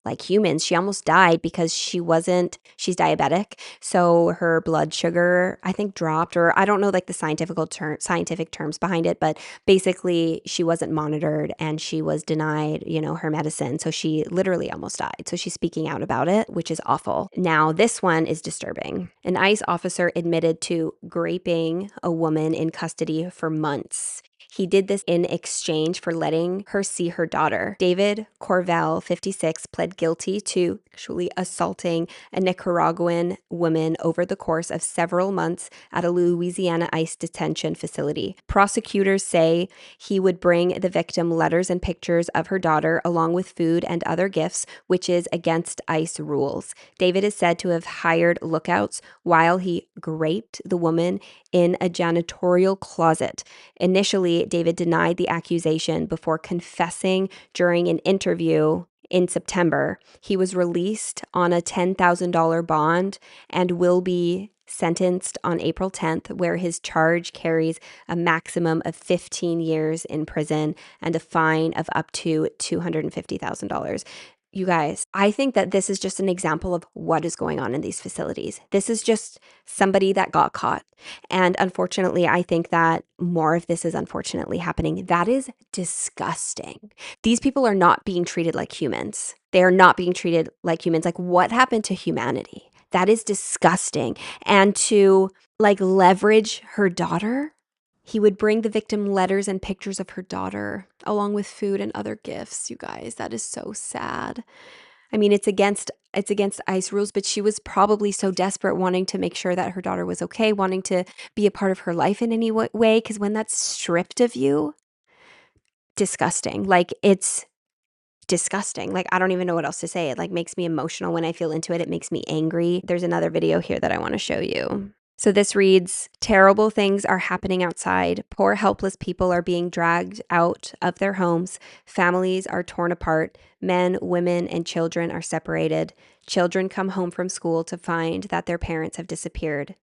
[SPEAKER 1] like humans. She almost died because she's diabetic. So her blood sugar, I think, dropped, or I don't know like the scientific terms behind it, but basically she wasn't monitored and she was denied, her medicine. So she literally almost died. So she's speaking out about it, which is awful. Now, this one is disturbing. An ICE officer admitted to raping a woman in custody for months. He did this in exchange for letting her see her daughter. David Corvell, 56, pled guilty to actually assaulting a Nicaraguan woman over the course of several months at a Louisiana ICE detention facility. Prosecutors say he would bring the victim letters and pictures of her daughter along with food and other gifts, which is against ICE rules. David is said to have hired lookouts while he raped the woman in a janitorial closet. Initially, David denied the accusation before confessing during an interview in September. He was released on a $10,000 bond and will be sentenced on April 10th, where his charge carries a maximum of 15 years in prison and a fine of up to $250,000. You guys, I think that this is just an example of what is going on in these facilities. This is just somebody that got caught. And unfortunately, I think that more of this is unfortunately happening. That is disgusting. These people are not being treated like humans. They are not being treated like humans. Like, what happened to humanity? That is disgusting. And to leverage her daughter, He would bring the victim letters and pictures of her daughter, along with food and other gifts. You guys, that is so sad. I mean, it's against ICE rules, but she was probably so desperate, wanting to make sure that her daughter was okay, wanting to be a part of her life in any way. Because when that's stripped of you, disgusting. Like, it's disgusting. Like, I don't even know what else to say. It like makes me emotional when I feel into it. It makes me angry. There's another video here that I want to show you. So this reads, terrible things are happening outside. Poor, helpless people are being dragged out of their homes. Families are torn apart. Men, women, and children are separated. Children come home from school to find that their parents have disappeared.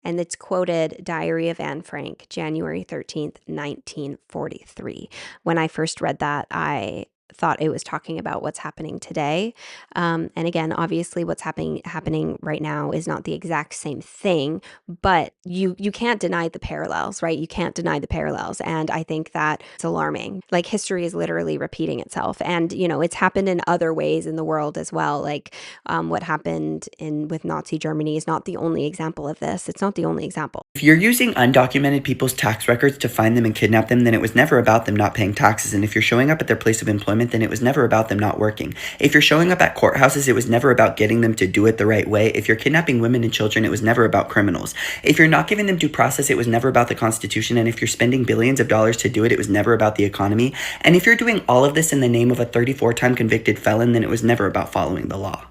[SPEAKER 1] And it's quoted Diary of Anne Frank, January 13th, 1943. When I first read that, I thought it was talking about what's happening today. And again, obviously what's happening right now is not the exact same thing, but you can't deny the parallels, right? You can't deny the parallels. And I think that it's alarming. Like, history is literally repeating itself. And, it's happened in other ways in the world as well. Like, what happened with Nazi Germany is not the only example of this. It's not the only example.
[SPEAKER 5] If you're using undocumented people's tax records to find them and kidnap them, then it was never about them not paying taxes. And if you're showing up at their place of employment, then it was never about them not working. If you're showing up at courthouses, it was never about getting them to do it the right way. If you're kidnapping women and children, it was never about criminals. If you're not giving them due process, it was never about the Constitution. And if you're spending billions of dollars to do it, it was never about the economy. And if you're doing all of this in the name of a 34-time convicted felon, then it was never about following the law.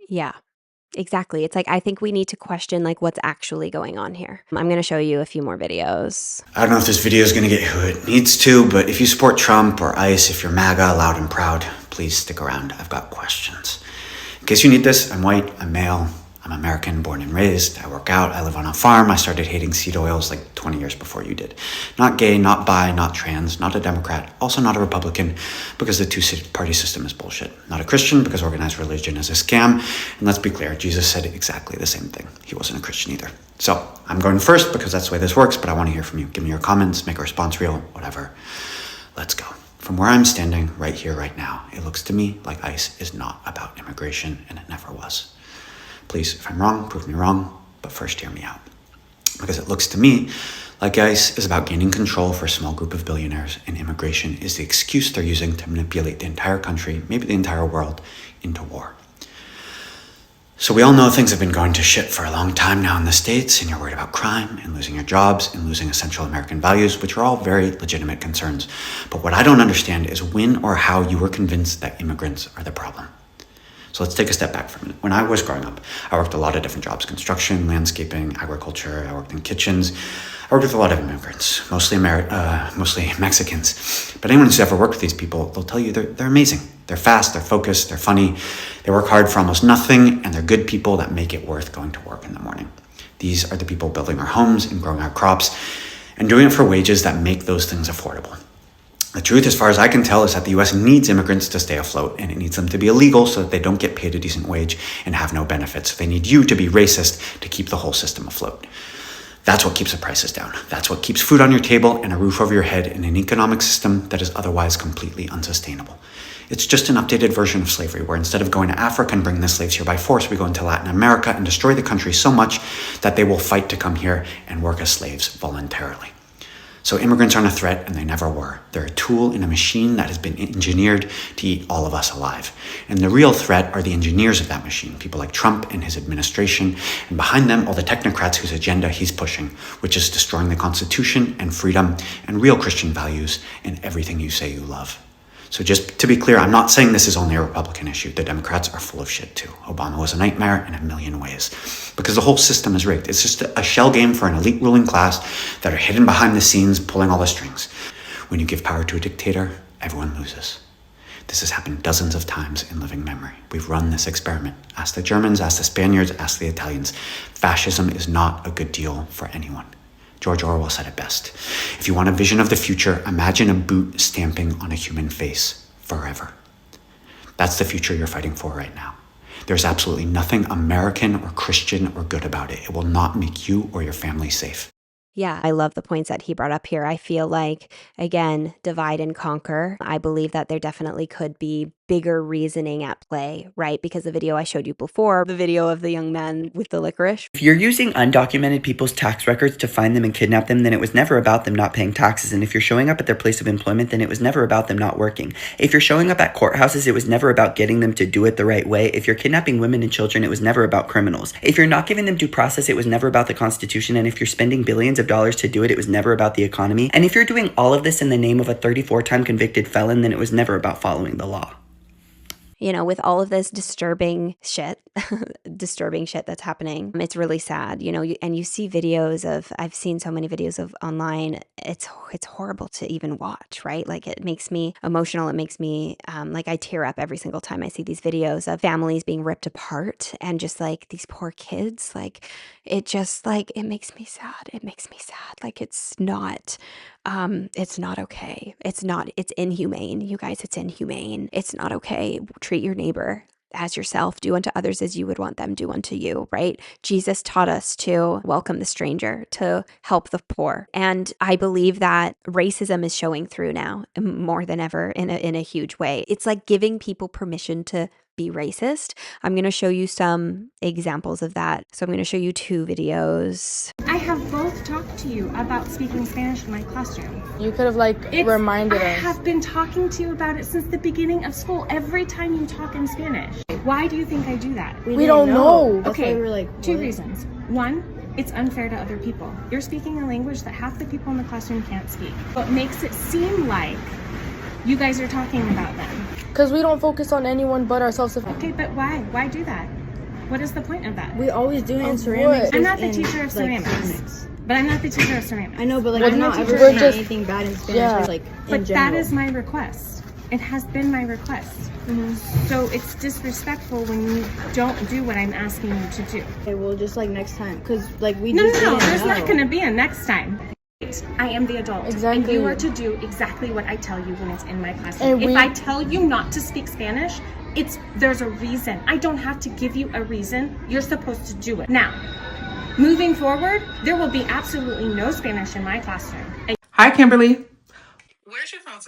[SPEAKER 1] Yeah. Exactly. It's like, I think we need to question like what's actually going on here. I'm going to show you a few more videos.
[SPEAKER 6] I don't know if this video is going to get who it needs to, but if you support Trump or ICE, if you're MAGA, loud and proud, please stick around. I've got questions. In case you need this, I'm white, I'm male, I'm American, born and raised. I work out, I live on a farm. I started hating seed oils like 20 years before you did. Not gay, not bi, not trans, not a Democrat, also not a Republican, because the two-party system is bullshit. Not a Christian, because organized religion is a scam. And let's be clear, Jesus said exactly the same thing. He wasn't a Christian either. So I'm going first because that's the way this works, but I want to hear from you. Give me your comments, make a response reel, whatever. Let's go. From where I'm standing right here, right now, it looks to me like ICE is not about immigration, and it never was. Please, if I'm wrong, prove me wrong, but first hear me out. Because it looks to me like ICE is about gaining control for a small group of billionaires, and immigration is the excuse they're using to manipulate the entire country, maybe the entire world, into war. So we all know things have been going to shit for a long time now in the States, and you're worried about crime and losing your jobs and losing essential American values, which are all very legitimate concerns. But what I don't understand is when or how you were convinced that immigrants are the problem. So let's take a step back for a minute. When I was growing up, I worked a lot of different jobs: construction, landscaping, agriculture. I worked in kitchens. I worked with a lot of immigrants, mostly Mexicans. But anyone who's ever worked with these people, they'll tell you they're amazing. They're fast, they're focused, they're funny. They work hard for almost nothing, and they're good people that make it worth going to work in the morning. These are the people building our homes and growing our crops and doing it for wages that make those things affordable. The truth, as far as I can tell, is that the US needs immigrants to stay afloat, and it needs them to be illegal so that they don't get paid a decent wage and have no benefits. They need you to be racist to keep the whole system afloat. That's what keeps the prices down. That's what keeps food on your table and a roof over your head in an economic system that is otherwise completely unsustainable. It's just an updated version of slavery, where instead of going to Africa and bringing the slaves here by force, we go into Latin America and destroy the country so much that they will fight to come here and work as slaves voluntarily. So immigrants aren't a threat, and they never were. They're a tool in a machine that has been engineered to eat all of us alive. And the real threat are the engineers of that machine, people like Trump and his administration, and behind them, all the technocrats whose agenda he's pushing, which is destroying the Constitution and freedom and real Christian values and everything you say you love. So just to be clear, I'm not saying this is only a Republican issue. The Democrats are full of shit too. Obama was a nightmare in a million ways, because the whole system is rigged. It's just a shell game for an elite ruling class that are hidden behind the scenes, pulling all the strings. When you give power to a dictator, everyone loses. This has happened dozens of times in living memory. We've run this experiment. Ask the Germans, ask the Spaniards, ask the Italians. Fascism is not a good deal for anyone. George Orwell said it best. If you want a vision of the future, imagine a boot stamping on a human face forever. That's the future you're fighting for right now. There's absolutely nothing American or Christian or good about it. It will not make you or your family safe.
[SPEAKER 1] Yeah, I love the points that he brought up here. I feel like, again, divide and conquer. I believe that there definitely could be bigger reasoning at play, right? Because the video I showed you before, the video of the young man with the licorice.
[SPEAKER 5] If you're using undocumented people's tax records to find them and kidnap them, then it was never about them not paying taxes. And if you're showing up at their place of employment, then it was never about them not working. If you're showing up at courthouses, it was never about getting them to do it the right way. If you're kidnapping women and children, it was never about criminals. If you're not giving them due process, it was never about the Constitution. And if you're spending billions of dollars to do it, it was never about the economy. And if you're doing all of this in the name of a 34-time convicted felon, then it was never about following the law.
[SPEAKER 1] You know, with all of this disturbing shit, disturbing shit that's happening, it's really sad, you know, and you see videos of, I've seen so many videos of online, it's horrible to even watch, right? Like it makes me emotional. It makes me, like I tear up every single time I see these videos of families being ripped apart and just like these poor kids, like it just like, it makes me sad. It makes me sad. Like it's not okay. It's inhumane. You guys, it's inhumane. It's not okay. Treat your neighbor as yourself. Do unto others as you would want them do unto you, right? Jesus taught us to welcome the stranger, to help the poor. And I believe that racism is showing through now more than ever in a huge way. It's like giving people permission to be racist. I'm going to show you some examples of that. So I'm going to show you 2 videos.
[SPEAKER 7] I have both talked to you about speaking Spanish in my classroom.
[SPEAKER 8] You could have reminded
[SPEAKER 7] I
[SPEAKER 8] us.
[SPEAKER 7] have been talking to you about it since the beginning of school. Every time you talk in Spanish. Why do you think I do that?
[SPEAKER 8] We don't know.
[SPEAKER 7] Okay,
[SPEAKER 8] That's why we were like,
[SPEAKER 7] 2
[SPEAKER 8] what?
[SPEAKER 7] reasons. 1, it's unfair to other people. You're speaking a language that half the people in the classroom can't speak. What makes it seem like you guys are talking about them.
[SPEAKER 8] Because we don't focus on anyone but ourselves.
[SPEAKER 7] Okay, but why? Why do that? What is the point of that?
[SPEAKER 9] We always do it in ceramics.
[SPEAKER 7] I'm not the
[SPEAKER 9] and,
[SPEAKER 7] teacher of
[SPEAKER 9] like,
[SPEAKER 7] ceramics. But I'm not the teacher of ceramics.
[SPEAKER 9] I know, but like
[SPEAKER 8] Well,
[SPEAKER 9] I'm not
[SPEAKER 8] the
[SPEAKER 9] ever
[SPEAKER 8] teacher-
[SPEAKER 9] saying
[SPEAKER 8] we're just-
[SPEAKER 9] anything bad in Spanish.
[SPEAKER 8] Yeah.
[SPEAKER 9] Like
[SPEAKER 7] But
[SPEAKER 9] in general.
[SPEAKER 7] that is my request. It has been my request. So it's disrespectful when you don't do what I'm asking you to do.
[SPEAKER 9] Okay, well, just like next time, because like we
[SPEAKER 7] No,
[SPEAKER 9] just
[SPEAKER 7] no, no.
[SPEAKER 9] didn't
[SPEAKER 7] There's
[SPEAKER 9] know.
[SPEAKER 7] not going to be a next time. I am the adult.
[SPEAKER 8] Exactly.
[SPEAKER 7] And you are to do exactly what I tell you when it's in my classroom.
[SPEAKER 8] And
[SPEAKER 7] If
[SPEAKER 8] we-
[SPEAKER 7] I tell you not to speak Spanish, there's a reason. I don't have to give you a reason. You're supposed to do it. Now, moving forward, there will be absolutely no Spanish in my classroom.
[SPEAKER 10] Hi, Kimberly. Where's your phone?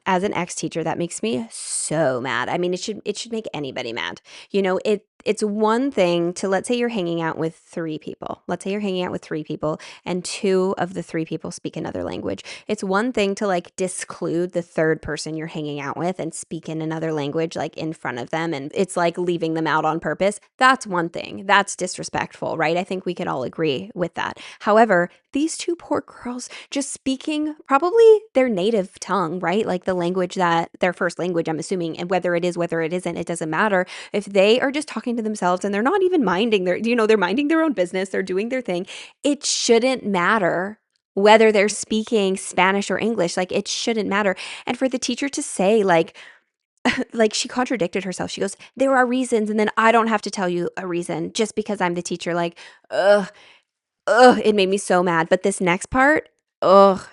[SPEAKER 1] As an ex-teacher, that makes me so mad. I mean, it should make anybody mad. You know, it's one thing to, let's say you're hanging out with 3 people. Let's say you're hanging out with 3 people and 2 of the 3 people speak another language. It's one thing to like disclude the 3rd person you're hanging out with and speak in another language like in front of them, and it's like leaving them out on purpose. That's one thing. That's disrespectful, right? I think we could all agree with that. However, these 2 poor girls just speaking probably their native tongue, right? Like the language that their first language, I'm assuming, and whether it is, whether it isn't, it doesn't matter. If they are just talking to themselves and they're not even minding they're minding their own business, they're doing their thing, it shouldn't matter whether they're speaking Spanish or English. Like it shouldn't matter. And for the teacher to say like she contradicted herself. She goes, there are reasons, and then I don't have to tell you a reason just because I'm the teacher. Like, it made me so mad. But this next part,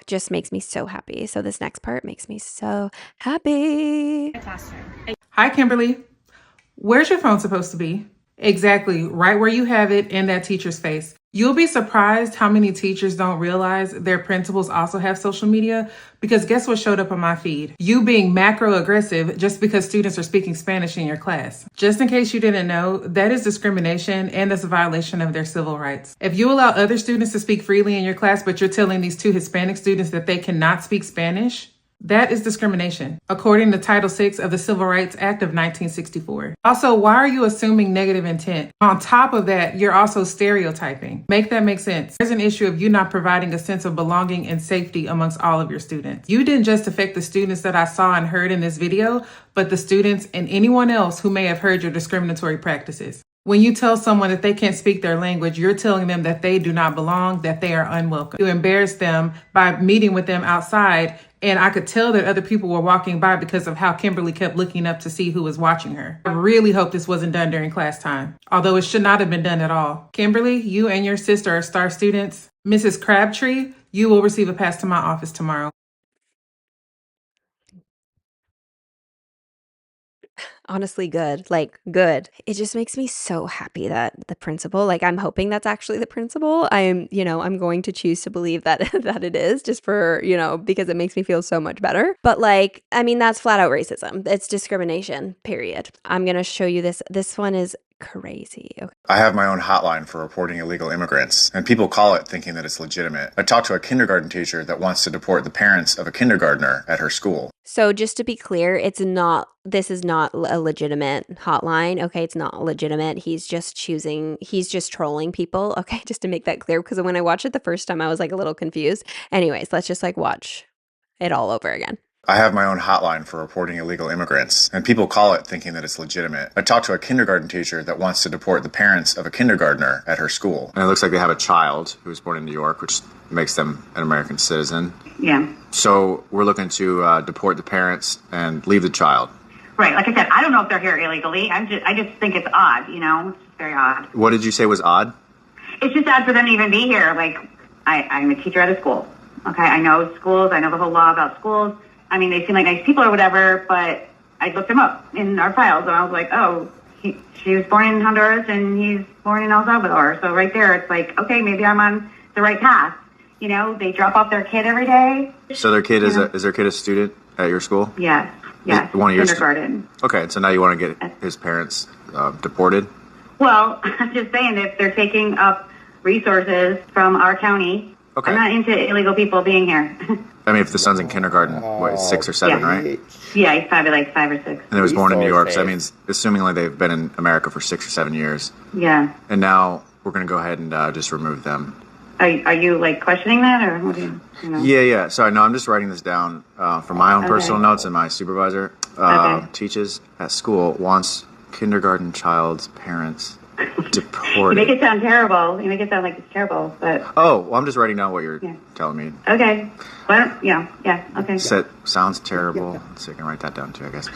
[SPEAKER 1] just makes me so happy. So this next part makes me so happy.
[SPEAKER 10] Hi, Kimberly. Where's your phone supposed to be? Exactly, right where you have it in that teacher's face. You'll be surprised how many teachers don't realize their principals also have social media, because guess what showed up on my feed? You being macro aggressive just because students are speaking Spanish in your class. Just in case you didn't know, that is discrimination and that's a violation of their civil rights. If you allow other students to speak freely in your class, but you're telling these 2 Hispanic students that they cannot speak Spanish, that is discrimination, according to Title VI of the Civil Rights Act of 1964. Also, why are you assuming negative intent? On top of that, you're also stereotyping. Make that make sense. There's an issue of you not providing a sense of belonging and safety amongst all of your students. You didn't just affect the students that I saw and heard in this video, but the students and anyone else who may have heard your discriminatory practices. When you tell someone that they can't speak their language, you're telling them that they do not belong, that they are unwelcome. You embarrass them by meeting with them outside, and I could tell that other people were walking by because of how Kimberly kept looking up to see who was watching her. I really hope this wasn't done during class time, although it should not have been done at all. Kimberly, you and your sister are star students. Mrs. Crabtree, you will receive a pass to my office tomorrow.
[SPEAKER 1] honestly good, like good. It just makes me so happy that the principal, like I'm hoping that's actually the principal. I'm going to choose to believe that that it is just for, because it makes me feel so much better. But like, I mean, that's flat out racism. It's discrimination, period. I'm going to show you this. This one is crazy. Okay.
[SPEAKER 11] I have my own hotline for reporting illegal immigrants, and people call it thinking that it's legitimate. I talked to a kindergarten teacher that wants to deport the parents of a kindergartner at her school.
[SPEAKER 1] So just to be clear, this is not a legitimate hotline. Okay, it's not legitimate. He's just trolling people. Okay, just to make that clear, because when I watched it the first time, I was like a little confused. Anyways, let's just like watch it all over again.
[SPEAKER 11] I have my own hotline for reporting illegal immigrants, and people call it thinking that it's legitimate. I talked to a kindergarten teacher that wants to deport the parents of a kindergartner at her school. And it looks like they have a child who was born in New York, which makes them an American citizen.
[SPEAKER 12] Yeah.
[SPEAKER 11] So we're looking to deport the parents and leave the child.
[SPEAKER 12] Right. Like I said, I don't know if they're here illegally. I just think it's odd, It's very odd.
[SPEAKER 11] What did you say was odd?
[SPEAKER 12] It's just odd for them to even be here. Like, I'm a teacher at a school. Okay, I know schools. I know the whole law about schools. I mean, they seem like nice people or whatever, but I looked them up in our files, and I was like, oh, she was born in Honduras, and he's born in El Salvador. So right there, it's like, okay, maybe I'm on the right path. They drop off their kid every day.
[SPEAKER 11] So their kid is their kid a student at your school?
[SPEAKER 12] Yes,
[SPEAKER 11] one of your
[SPEAKER 12] kindergarten.
[SPEAKER 11] Okay, so now you want to get his parents deported?
[SPEAKER 12] Well, I'm just saying, if they're taking up resources from our county,
[SPEAKER 11] okay.
[SPEAKER 12] I'm not into illegal people being here.
[SPEAKER 11] I mean, if the son's in kindergarten, what, 6 or 7, right?
[SPEAKER 12] Yeah, he's probably like 5 or 6.
[SPEAKER 11] And he was born in New York, so that means, assuming like they've been in America for 6 or 7 years.
[SPEAKER 12] Yeah.
[SPEAKER 11] And now we're going to go ahead and just remove them.
[SPEAKER 12] Are you like questioning that, or what do you know?
[SPEAKER 11] Yeah. Sorry, no, I'm just writing this down for my own personal notes, and my supervisor teaches at school, wants kindergarten child's parents deported.
[SPEAKER 12] You make it sound terrible. You make it sound like it's terrible, but...
[SPEAKER 11] Oh, well, I'm just writing down what you're telling me.
[SPEAKER 12] Okay. Well, okay.
[SPEAKER 11] Sounds terrible. Let's see, I can write that down too, I guess.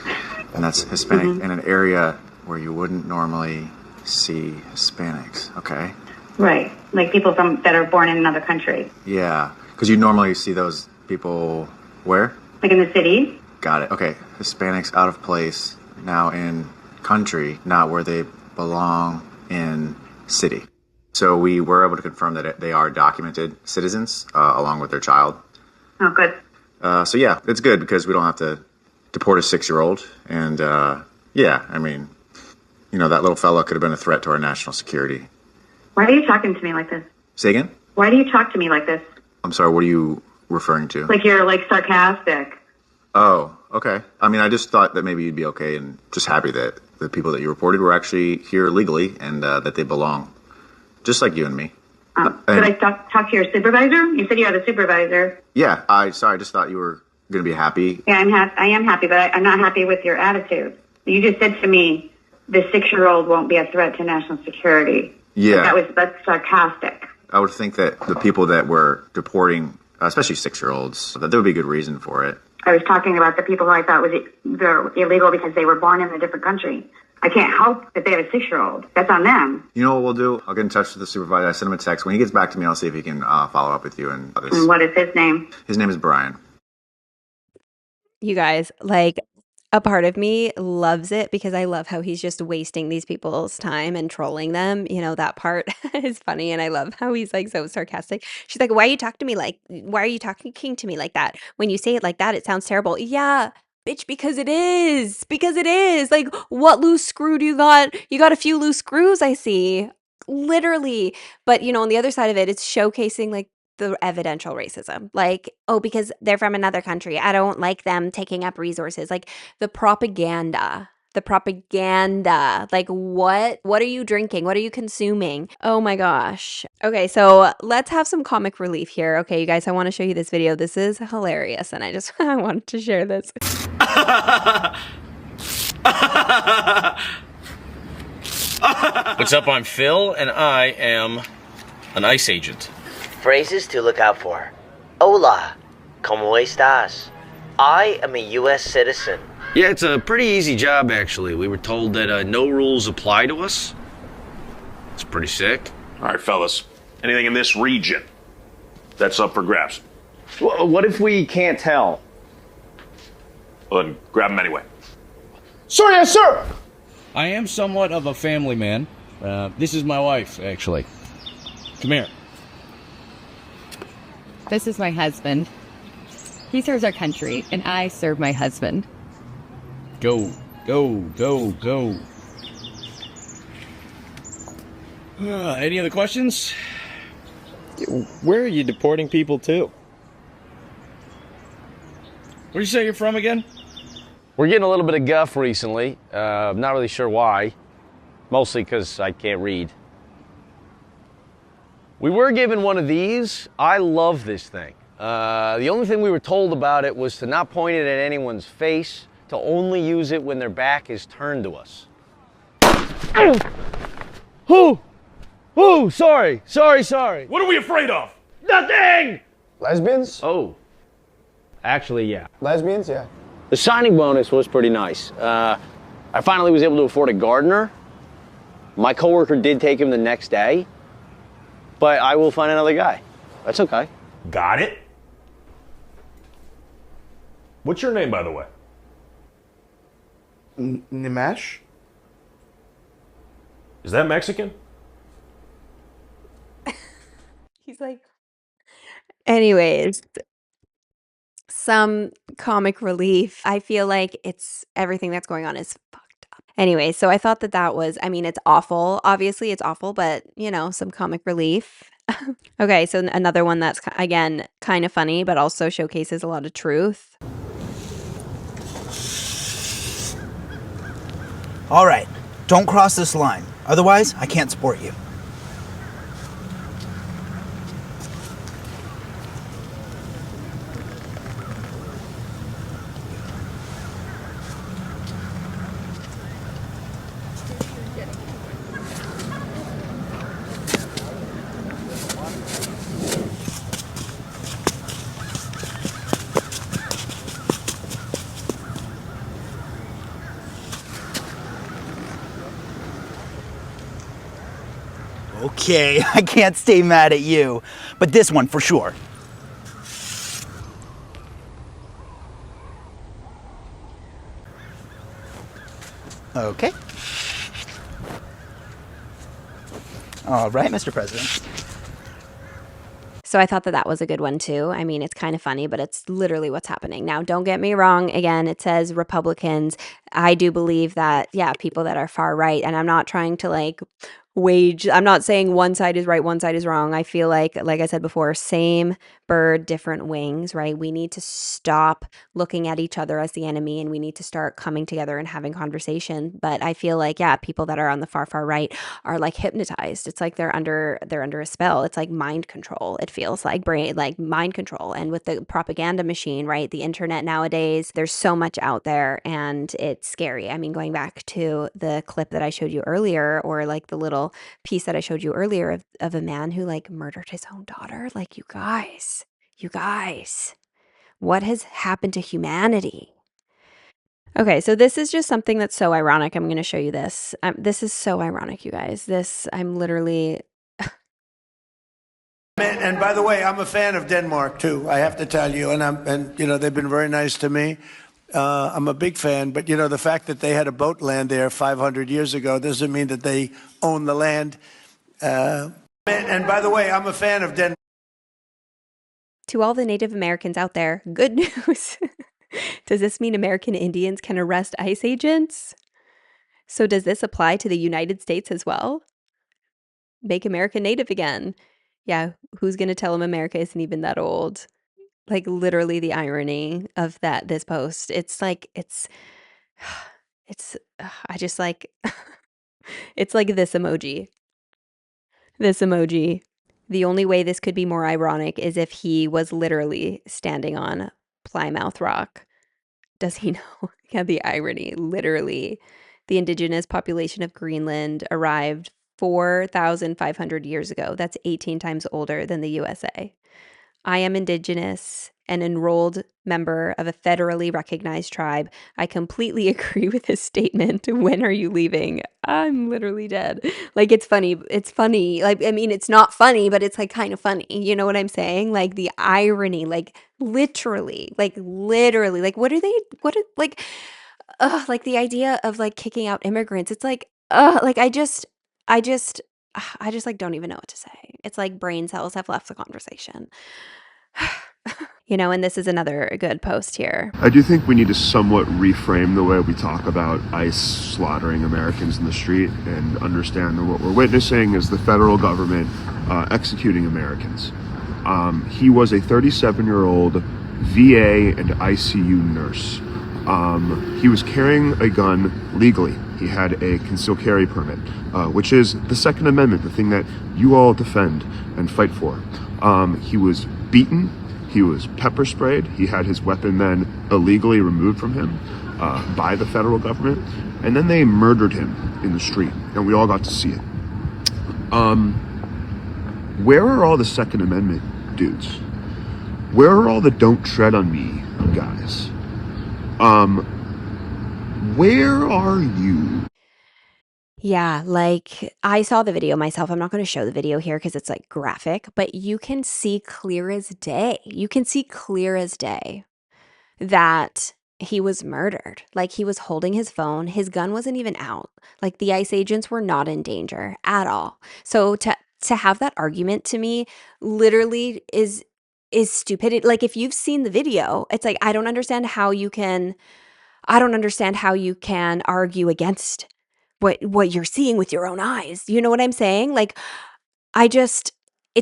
[SPEAKER 11] And that's Hispanic in an area where you wouldn't normally see Hispanics. Okay.
[SPEAKER 12] Right. Like people that are born in another country.
[SPEAKER 11] Yeah. Because you normally see those people where?
[SPEAKER 12] Like in the city.
[SPEAKER 11] Got it. Okay. Hispanics out of place, now in country, not where they belong in city. So we were able to confirm that they are documented citizens along with their child.
[SPEAKER 12] Oh, good.
[SPEAKER 11] So yeah, it's good because we don't have to deport a 6-year-old. And I mean, that little fella could have been a threat to our national security.
[SPEAKER 12] Why are you talking to me like this?
[SPEAKER 11] Say again?
[SPEAKER 12] Why do you talk to me like this?
[SPEAKER 11] I'm sorry, what are you referring to?
[SPEAKER 12] Like you're like sarcastic.
[SPEAKER 11] Oh, okay. I mean, I just thought that maybe you'd be okay and just happy that the people that you reported were actually here legally and that they belong, just like you and me.
[SPEAKER 12] Could I talk to your supervisor? You said you had a supervisor.
[SPEAKER 11] Yeah, I just thought you were going to be happy.
[SPEAKER 12] Yeah, I am happy, but I'm not happy with your attitude. You just said to me, the 6-year-old won't be a threat to national security.
[SPEAKER 11] Yeah.
[SPEAKER 12] That's sarcastic.
[SPEAKER 11] I would think that the people that were deporting, especially 6-year-olds, that there would be a good reason for it.
[SPEAKER 12] I was talking about the people who I thought they're illegal because they were born in a different country. I can't help that they have a 6-year-old. That's on them.
[SPEAKER 11] You know what we'll do? I'll get in touch with the supervisor. I send him a text. When he gets back to me, I'll see if he can follow up with you and others.
[SPEAKER 12] And what is his name?
[SPEAKER 11] His name is Brian.
[SPEAKER 1] You guys, like, a part of me loves it because I love how he's just wasting these people's time and trolling them. That part is funny, and I love how he's like so sarcastic. She's like, why are you talking to me like that? When you say it like that, it sounds terrible. Yeah, bitch, because it is. Like, what loose screw do you got? You got a few loose screws, I see. Literally. But, on the other side of it, it's showcasing like the evidential racism. Like, oh, because they're from another country, I don't like them taking up resources. Like the propaganda. Like, what are you drinking? What are you consuming? Oh my gosh. Okay, so let's have some comic relief here. Okay, you guys, I want to show you this video. This is hilarious, and I wanted to share this.
[SPEAKER 13] What's up? I'm Phil, and I am an ICE agent.
[SPEAKER 14] Phrases to look out for. Hola, ¿cómo estás? I am a U.S. citizen.
[SPEAKER 13] Yeah, it's a pretty easy job, actually. We were told that no rules apply to us. It's pretty sick.
[SPEAKER 15] All right, fellas. Anything in this region that's up for grabs?
[SPEAKER 16] Well, what if we can't tell?
[SPEAKER 15] Well, then grab them anyway. Sir, yes, sir.
[SPEAKER 4] I am somewhat of a family man. This is my wife, actually. Come here.
[SPEAKER 16] This is my husband. He serves our country, and I serve my husband.
[SPEAKER 4] Go, go, go, go. Any other questions?
[SPEAKER 17] Where are you deporting people to?
[SPEAKER 4] Where'd you say you're from again?
[SPEAKER 13] We're getting a little bit of guff recently. Not really sure why. Mostly because I can't read. We were given one of these. I love this thing. The only thing we were told about it was to not point it at anyone's face, to only use it when their back is turned to us. Oh, sorry.
[SPEAKER 15] What are we afraid of?
[SPEAKER 13] Nothing!
[SPEAKER 17] Lesbians?
[SPEAKER 13] Oh, actually, yeah.
[SPEAKER 17] Lesbians, yeah.
[SPEAKER 13] The signing bonus was pretty nice. I finally was able to afford a gardener. My coworker did take him the next day, but I will find another guy. That's okay.
[SPEAKER 15] Got it. What's your name, by the way?
[SPEAKER 17] Nimesh?
[SPEAKER 15] Is that Mexican?
[SPEAKER 1] He's like, anyways, some comic relief. I feel like it's everything that's going on is fucked up. Anyway, so I thought that was, I mean, it's awful. Obviously, it's awful, but some comic relief. Okay, so another one that's, again, kind of funny, but also showcases a lot of truth.
[SPEAKER 18] All right, don't cross this line. Otherwise, I can't support you. Okay, I can't stay mad at you, but this one for sure. Okay. All right, Mr. President.
[SPEAKER 1] So I thought that was a good one too. I mean, it's kind of funny, but it's literally what's happening. Now, don't get me wrong. Again, it says Republicans. I do believe that, yeah, people that are far right, and I'm not trying to I'm not saying one side is right, one side is wrong. I feel like I said before, same bird, different wings, right? We need to stop looking at each other as the enemy, and we need to start coming together and having conversation. But I feel like, yeah, people that are on the far right are like hypnotized. It's like they're under a spell. It's like mind control. It feels like mind control. And with the propaganda machine, right? The internet nowadays, there's so much out there, and it's scary. I mean, going back to the clip that I showed you earlier, or like the little piece that I showed you earlier of a man who murdered his own daughter. Like, you guys, what has happened to humanity? Okay, so this is just something that's so ironic. I'm going to show you this. This is so ironic, you guys. I'm literally...
[SPEAKER 19] And by the way, I'm a fan of Denmark too. I have to tell you, and they've been very nice to me. I'm a big fan, but the fact that they had a boat land there 500 years ago doesn't mean that they own the land. And by the way, I'm a fan of Denmark.
[SPEAKER 1] To all the Native Americans out there, good news. Does this mean American Indians can arrest ICE agents? So does this apply to the United States as well? Make America native again. Yeah, who's going to tell them America isn't even that old? Like, literally the irony of this post. It's I just it's like this emoji. This emoji. The only way this could be more ironic is if he was literally standing on Plymouth Rock. Does he know? Yeah, the irony. Literally, the indigenous population of Greenland arrived 4,500 years ago. That's 18 times older than the USA. I am indigenous, an enrolled member of a federally recognized tribe. I completely agree with his statement. When are you leaving? I'm literally dead. It's funny. It's funny. I mean, it's not funny, but it's kind of funny. You know what I'm saying? The irony, literally, what are they, like the idea of like kicking out immigrants. It's like, like I just, I just like don't even know what to say. It's like brain cells have left the conversation. And this is another good post here.
[SPEAKER 20] I do think we need to somewhat reframe the way we talk about ICE slaughtering Americans in the street and understand that what we're witnessing is the federal government executing Americans. He was a 37-year-old VA and ICU nurse. He was carrying a gun legally. He had a concealed carry permit, which is the Second Amendment, the thing that you all defend and fight for. He was beaten. He was pepper sprayed. He had his weapon then illegally removed from him by the federal government. And then they murdered him in the street, and we all got to see it. Where are all the Second Amendment dudes? Where are all the don't tread on me guys? Where are you?
[SPEAKER 1] Yeah, like I saw the video myself. I'm not going to show the video here because it's like graphic, but you can see clear as day. You can see clear as day that he was murdered. Like he was holding his phone. His gun wasn't even out. Like the ICE agents were not in danger at all. So to have that argument to me literally is stupid. Like if you've seen the video, it's like I don't understand how you can argue against what you're seeing with your own eyes. You know what I'm saying? Like it's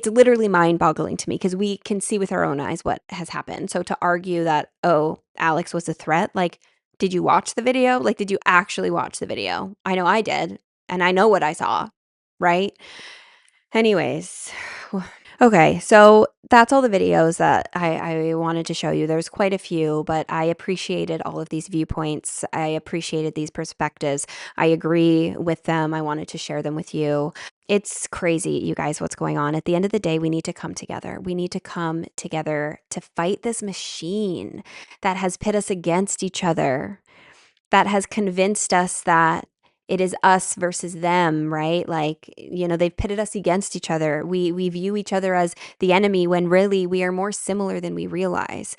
[SPEAKER 1] literally mind-boggling to me because we can see with our own eyes what has happened. So to argue that, oh, Alex was a threat, like, did you watch the video? Like, did you actually watch the video? I know I did, and I know what I saw, right? Anyways, okay, so that's all the videos that I wanted to show you. There's quite a few, but I appreciated all of these viewpoints. I appreciated these perspectives. I agree with them. I wanted to share them with you. It's crazy, you guys, what's going on. At the end of the day, we need to come together. We need to come together to fight this machine that has pit us against each other, that has convinced us that it is us versus them, right? Like, they've pitted us against each other. We view each other as the enemy when really we are more similar than we realize.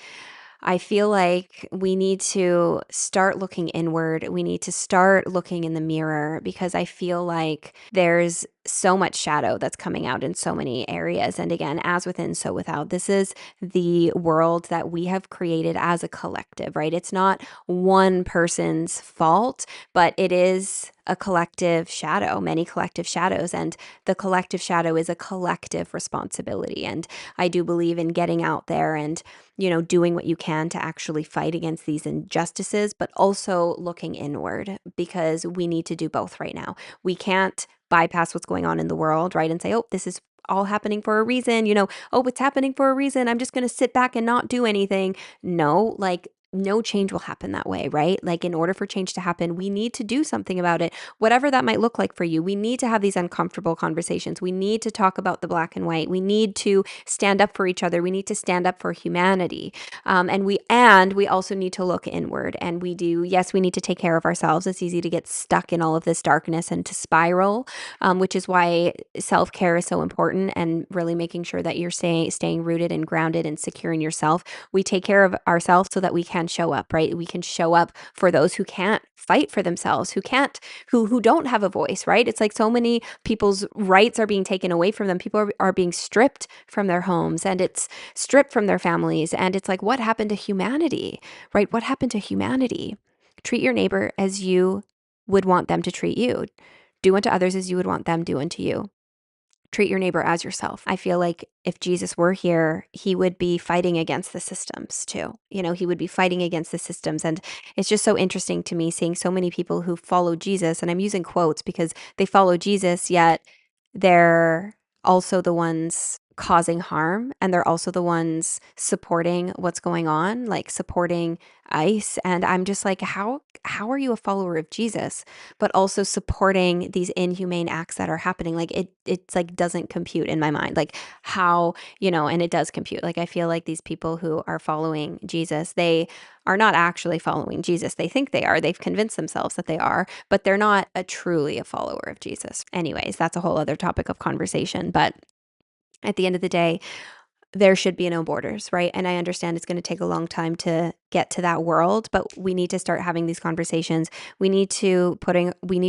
[SPEAKER 1] I feel like we need to start looking inward. We need to start looking in the mirror because I feel like there's so much shadow that's coming out in so many areas. And again, as within, so without. This is the world that we have created as a collective, right? It's not one person's fault, but it is a collective shadow, many collective shadows. And the collective shadow is a collective responsibility. And I do believe in getting out there and doing what you can to actually fight against these injustices, but also looking inward because we need to do both right now. We can't bypass what's going on in the world, right? And say, oh, this is all happening for a reason, oh, it's happening for a reason. I'm just going to sit back and not do anything. No, like no change will happen that way, right? Like in order for change to happen, we need to do something about it, whatever that might look like for you. We need to have these uncomfortable conversations. We need to talk about the black and white. We need to stand up for each other. We need to stand up for humanity. And we also need to look inward. And we need to take care of ourselves. It's easy to get stuck in all of this darkness and to spiral, which is why self-care is so important and really making sure that you're staying rooted and grounded and secure in yourself. We take care of ourselves so that we can show up, right? We can show up for those who can't fight for themselves, who don't have a voice, right? It's like so many people's rights are being taken away from them. People are being stripped from their homes and it's stripped from their families. And it's like, what happened to humanity, right? What happened to humanity? Treat your neighbor as you would want them to treat you. Do unto others as you would want them do unto you. Treat your neighbor as yourself. I feel like if Jesus were here, he would be fighting against the systems too. He would be fighting against the systems. And it's just so interesting to me seeing so many people who follow Jesus, and I'm using quotes because they follow Jesus, yet they're also the ones causing harm and they're also the ones supporting what's going on, like supporting ICE. And I'm just like, how are you a follower of Jesus but also supporting these inhumane acts that are happening? Like it's like doesn't compute in my mind, like how, and it does compute. Like I feel like these people who are following Jesus, they are not actually following Jesus. They think they are. They've convinced themselves that they are, but they're not truly a follower of Jesus. Anyways, that's a whole other topic of conversation. But at the end of the day, there should be no borders, right? And I understand it's going to take a long time to get to that world, but we need to start having these conversations. We need to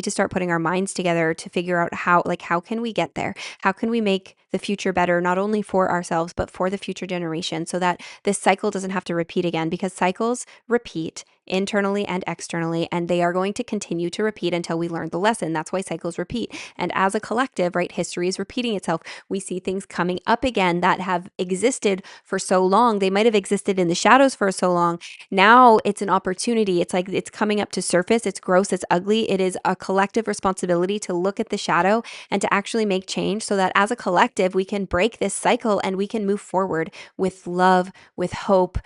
[SPEAKER 1] start putting our minds together to figure out how can we get there? How can we make the future better, not only for ourselves, but for the future generation, so that this cycle doesn't have to repeat again, because cycles repeat internally and externally, and they are going to continue to repeat until we learn the lesson. That's why cycles repeat. And as a collective, right, history is repeating itself. We see things coming up again that have existed for so long. They might have existed in the shadows for so long. Now it's an opportunity. It's like it's coming up to surface. It's gross. It's ugly. It is a collective responsibility to look at the shadow and to actually make change, so that as a collective, we can break this cycle and we can move forward with love, with hope,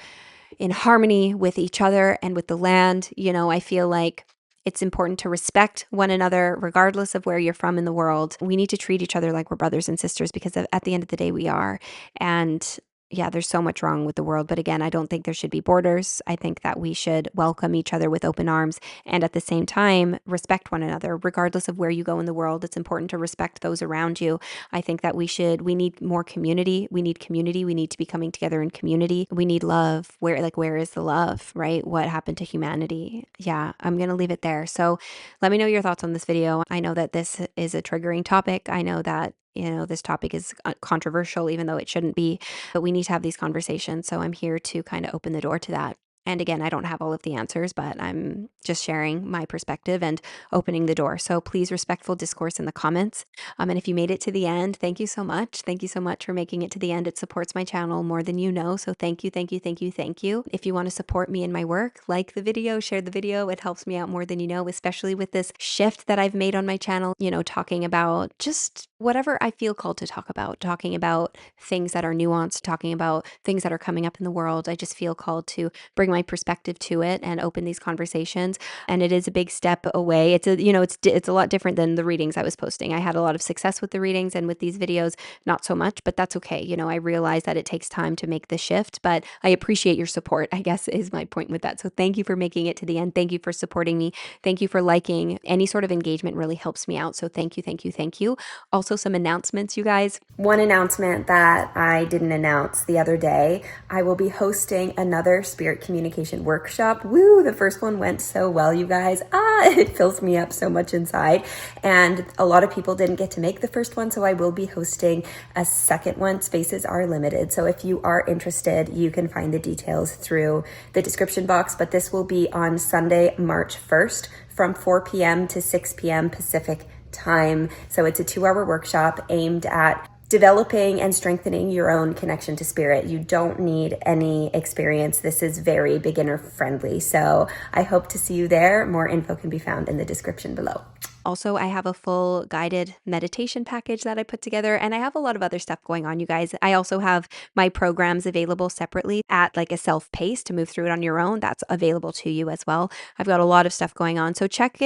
[SPEAKER 1] in harmony with each other and with the land. I feel like it's important to respect one another, regardless of where you're from in the world. We need to treat each other like we're brothers and sisters, because at the end of the day, we are. And yeah, there's so much wrong with the world. But again, I don't think there should be borders. I think that we should welcome each other with open arms, and at the same time, respect one another, regardless of where you go in the world. It's important to respect those around you. I think that we need more community. We need community. We need to be coming together in community. We need love. Where is the love, right? What happened to humanity? Yeah, I'm going to leave it there. So let me know your thoughts on this video. I know that this is a triggering topic. I know that this topic is controversial, even though it shouldn't be, but we need to have these conversations. So I'm here to kind of open the door to that. And again, I don't have all of the answers, but I'm just sharing my perspective and opening the door. So please, respectful discourse in the comments. And if you made it to the end, thank you so much. Thank you so much for making it to the end. It supports my channel more than you know. So thank you, thank you, thank you, thank you. If you want to support me in my work, like the video, share the video. It helps me out more than you know, especially with this shift that I've made on my channel, talking about just whatever I feel called to talk about things that are nuanced, talking about things that are coming up in the world. I just feel called to bring my perspective to it and open these conversations. And it is a big step away. It's a lot different than the readings I was posting. I had a lot of success with the readings, and with these videos, not so much, but that's okay. I realize that it takes time to make the shift, but I appreciate your support, I guess, is my point with that. So thank you for making it to the end. Thank you for supporting me. Thank you for liking. Any sort of engagement really helps me out. So thank you, thank you, thank you. Also, some announcements, you guys. One announcement that I didn't announce the other day, I will be hosting another spirit communication workshop. Woo, the first one went so well, you guys. It fills me up so much inside. And a lot of people didn't get to make the first one, so I will be hosting a second one. Spaces are limited. So if you are interested, you can find the details through the description box. But this will be on Sunday, March 1st from 4 p.m. to 6 p.m. Pacific time. So it's a 2-hour workshop aimed at developing and strengthening your own connection to spirit. You don't need any experience. This is very beginner friendly. So I hope to see you there. More info can be found in the description below. Also, I have a full guided meditation package that I put together, and I have a lot of other stuff going on, you guys. I also have my programs available separately at like a self-pace to move through it on your own. That's available to you as well. I've got a lot of stuff going on. So check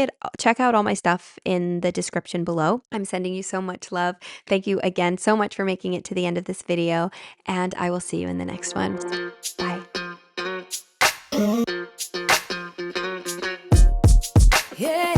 [SPEAKER 1] out all my stuff in the description below. I'm sending you so much love. Thank you again so much for making it to the end of this video, and I will see you in the next one. Bye.
[SPEAKER 21] Yeah.